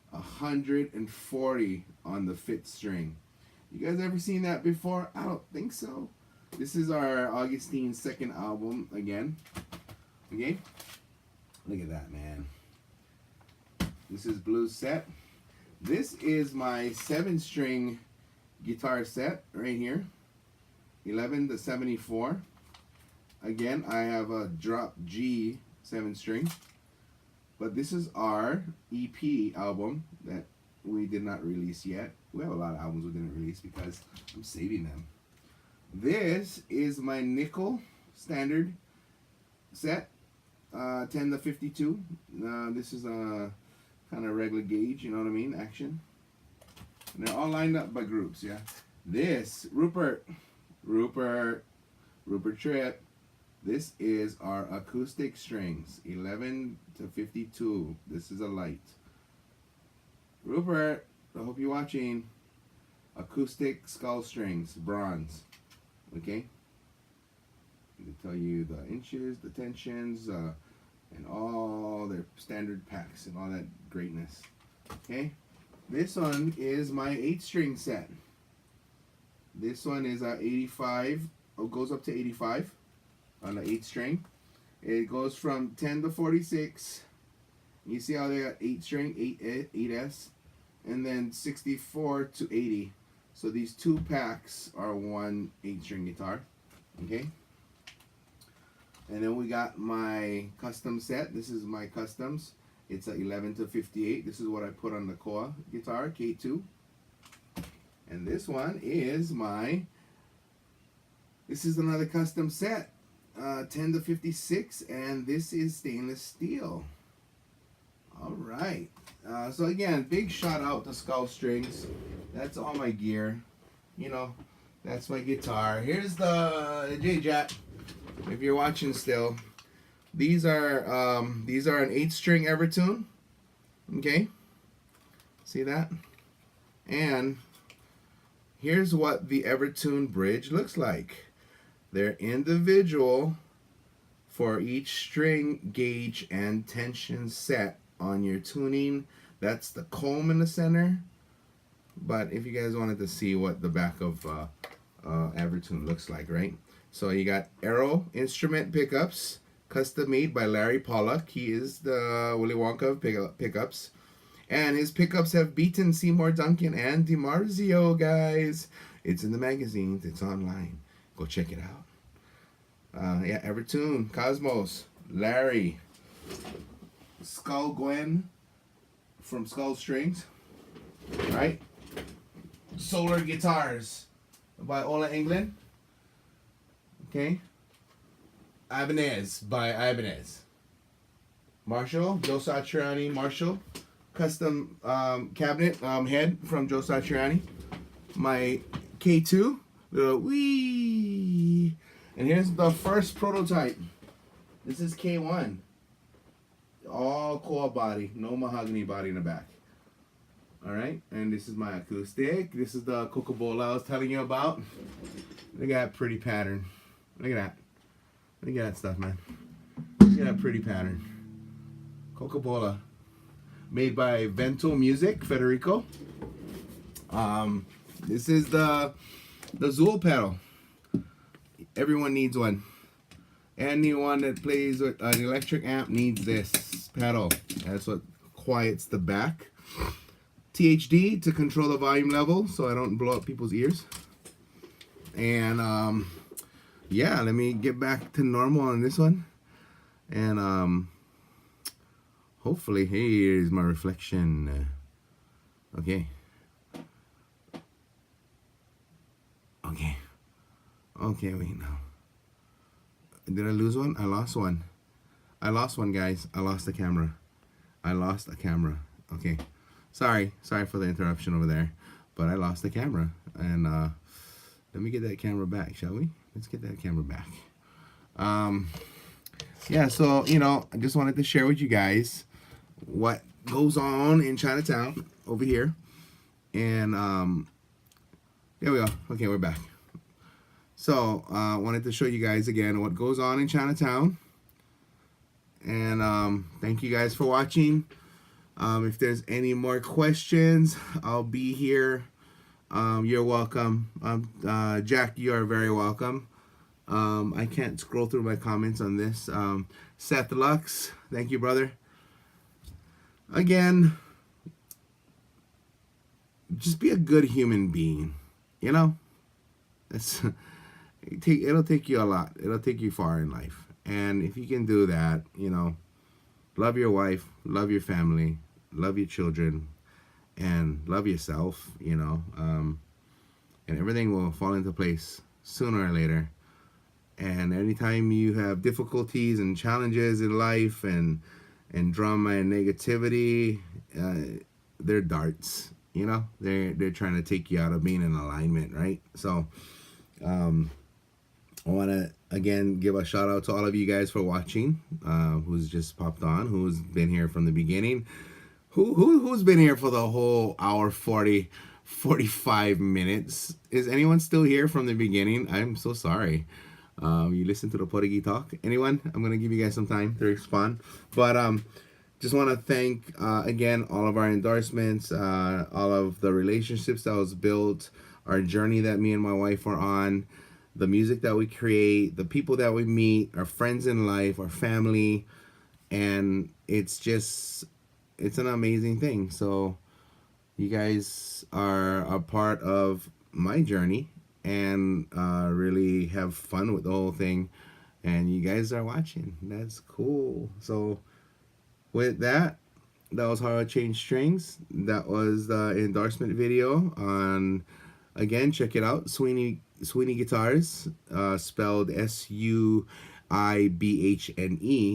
140 on the fit string. You guys ever seen that before? I don't think so. This is our Augustine second album again. Okay, look at that, man. This is blue set. This is my 7-string guitar set right here, 11 to 74. Again, I have a drop G 7-string, but this is our EP album that we did not release yet. We have a lot of albums we didn't release because I'm saving them. This is my nickel standard set, 10 to 52. This is a kind of regular gauge, you know what I mean, action. And they're all lined up by groups, yeah. This, Rupert Tripp. This is our acoustic strings, 11 to 52. This is a light. Rupert, I hope you're watching. Acoustic skull strings, bronze. Okay? They tell you the inches, the tensions, and all their standard packs and all that greatness. Okay? This one is my 8-string set. This one is a 85. It goes up to 85 on the 8-string. It goes from 10 to 46. You see how they got 8-string, 8S, and then 64 to 80. So these 2 packs are one 8-string guitar. Okay? And then we got my custom set. This is my customs. It's a 11 to 58. This is what I put on the Koa guitar, K2. And this one is this is another custom set, 10 to 56, and this is stainless steel. All right. So again, big shout out to Skull Strings. That's all my gear. You know, that's my guitar. Here's the J-Jack. If you're watching still, these are an 8-string Evertune. Okay, see that? And here's what the Evertune bridge looks like. They're individual for each string gauge and tension set on your tuning. That's the comb in the center. But if you guys wanted to see what the back of Evertune looks like, right? So you got Aero Instrument pickups, custom made by Larry Pollock. He is the Willy Wonka of pickups. And his pickups have beaten Seymour Duncan and DiMarzio, guys. It's in the magazines. It's online. Go check it out. Yeah, Evertune, Cosmos, Larry, Skull Gwen from Skull Strings. Right? Solar Guitars by Ola England. Okay. Ibanez by Ibanez. Marshall, Joe Satriani, Marshall. Custom cabinet head from Joe Satriani. My K2, little wee. And here's the first prototype. This is K1. All core body, no mahogany body in the back. All right, and this is my acoustic. This is the Coca-Cola I was telling you about. Look at that pretty pattern. Look at that. Look at that stuff, man. Look at that pretty pattern. Coca-Cola. Made by Vento Music, Federico. This is the Zool pedal. Everyone needs one. Anyone that plays with an electric amp needs this pedal. That's what quiets the back. THD to control the volume level so I don't blow up people's ears. And yeah, let me get back to normal on this one. And hopefully, here's my reflection. Okay. Okay, wait now. Did I lose one? I lost one. I lost one, guys. I lost the camera. I lost a camera. Okay. Sorry for the interruption over there. But I lost the camera. And let me get that camera back, shall we? Let's get that camera back. Yeah, so, you know, I just wanted to share with you guys what goes on in Chinatown over here. And there we go. Okay, we're back. So, wanted to show you guys again what goes on in Chinatown. And thank you guys for watching. If there's any more questions, I'll be here. You're welcome. Jack, you are very welcome. I can't scroll through my comments on this. Seth Lux, thank you, brother. Again, just be a good human being. You know, it'll take you a lot. It'll take you far in life. And if you can do that, you know, love your wife, love your family, love your children, and love yourself, you know, and everything will fall into place sooner or later. And anytime you have difficulties and challenges in life and drama and negativity, they're darts, you know, they're trying to take you out of being in alignment, right? So I want to again give a shout out to all of you guys for watching, who's just popped on, who's been here from the beginning, who's been here for the whole hour 45 minutes. Is anyone still here from the beginning? I'm so sorry. You listen to the Portuguese talk. Anyone? I'm gonna give you guys some time to respond, but just want to thank again all of our endorsements, all of the relationships that was built, our journey that me and my wife are on, the music that we create, the people that we meet, our friends in life, our family, and it's an amazing thing. So you guys are a part of my journey and really have fun with the whole thing, and you guys are watching. That's cool. So with that was how I changed strings. That was the endorsement video on, again, check it out, Suibhne Guitars, spelled Suibhne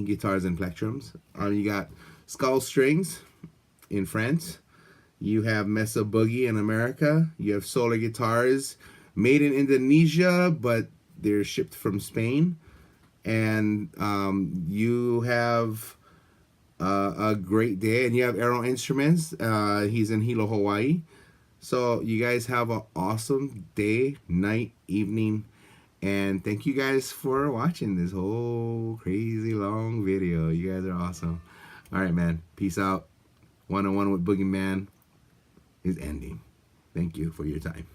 Guitars and Plectrums. You got Skull Strings in France. You have Mesa Boogie in America. You have Solar Guitars made in Indonesia, but they're shipped from Spain. And you have a great day. And you have Aero Instruments. He's in Hilo, Hawaii. So you guys have an awesome day, night, evening. And thank you guys for watching this whole crazy long video. You guys are awesome. All right, man. Peace out. One-on-one with Boogieman is ending. Thank you for your time.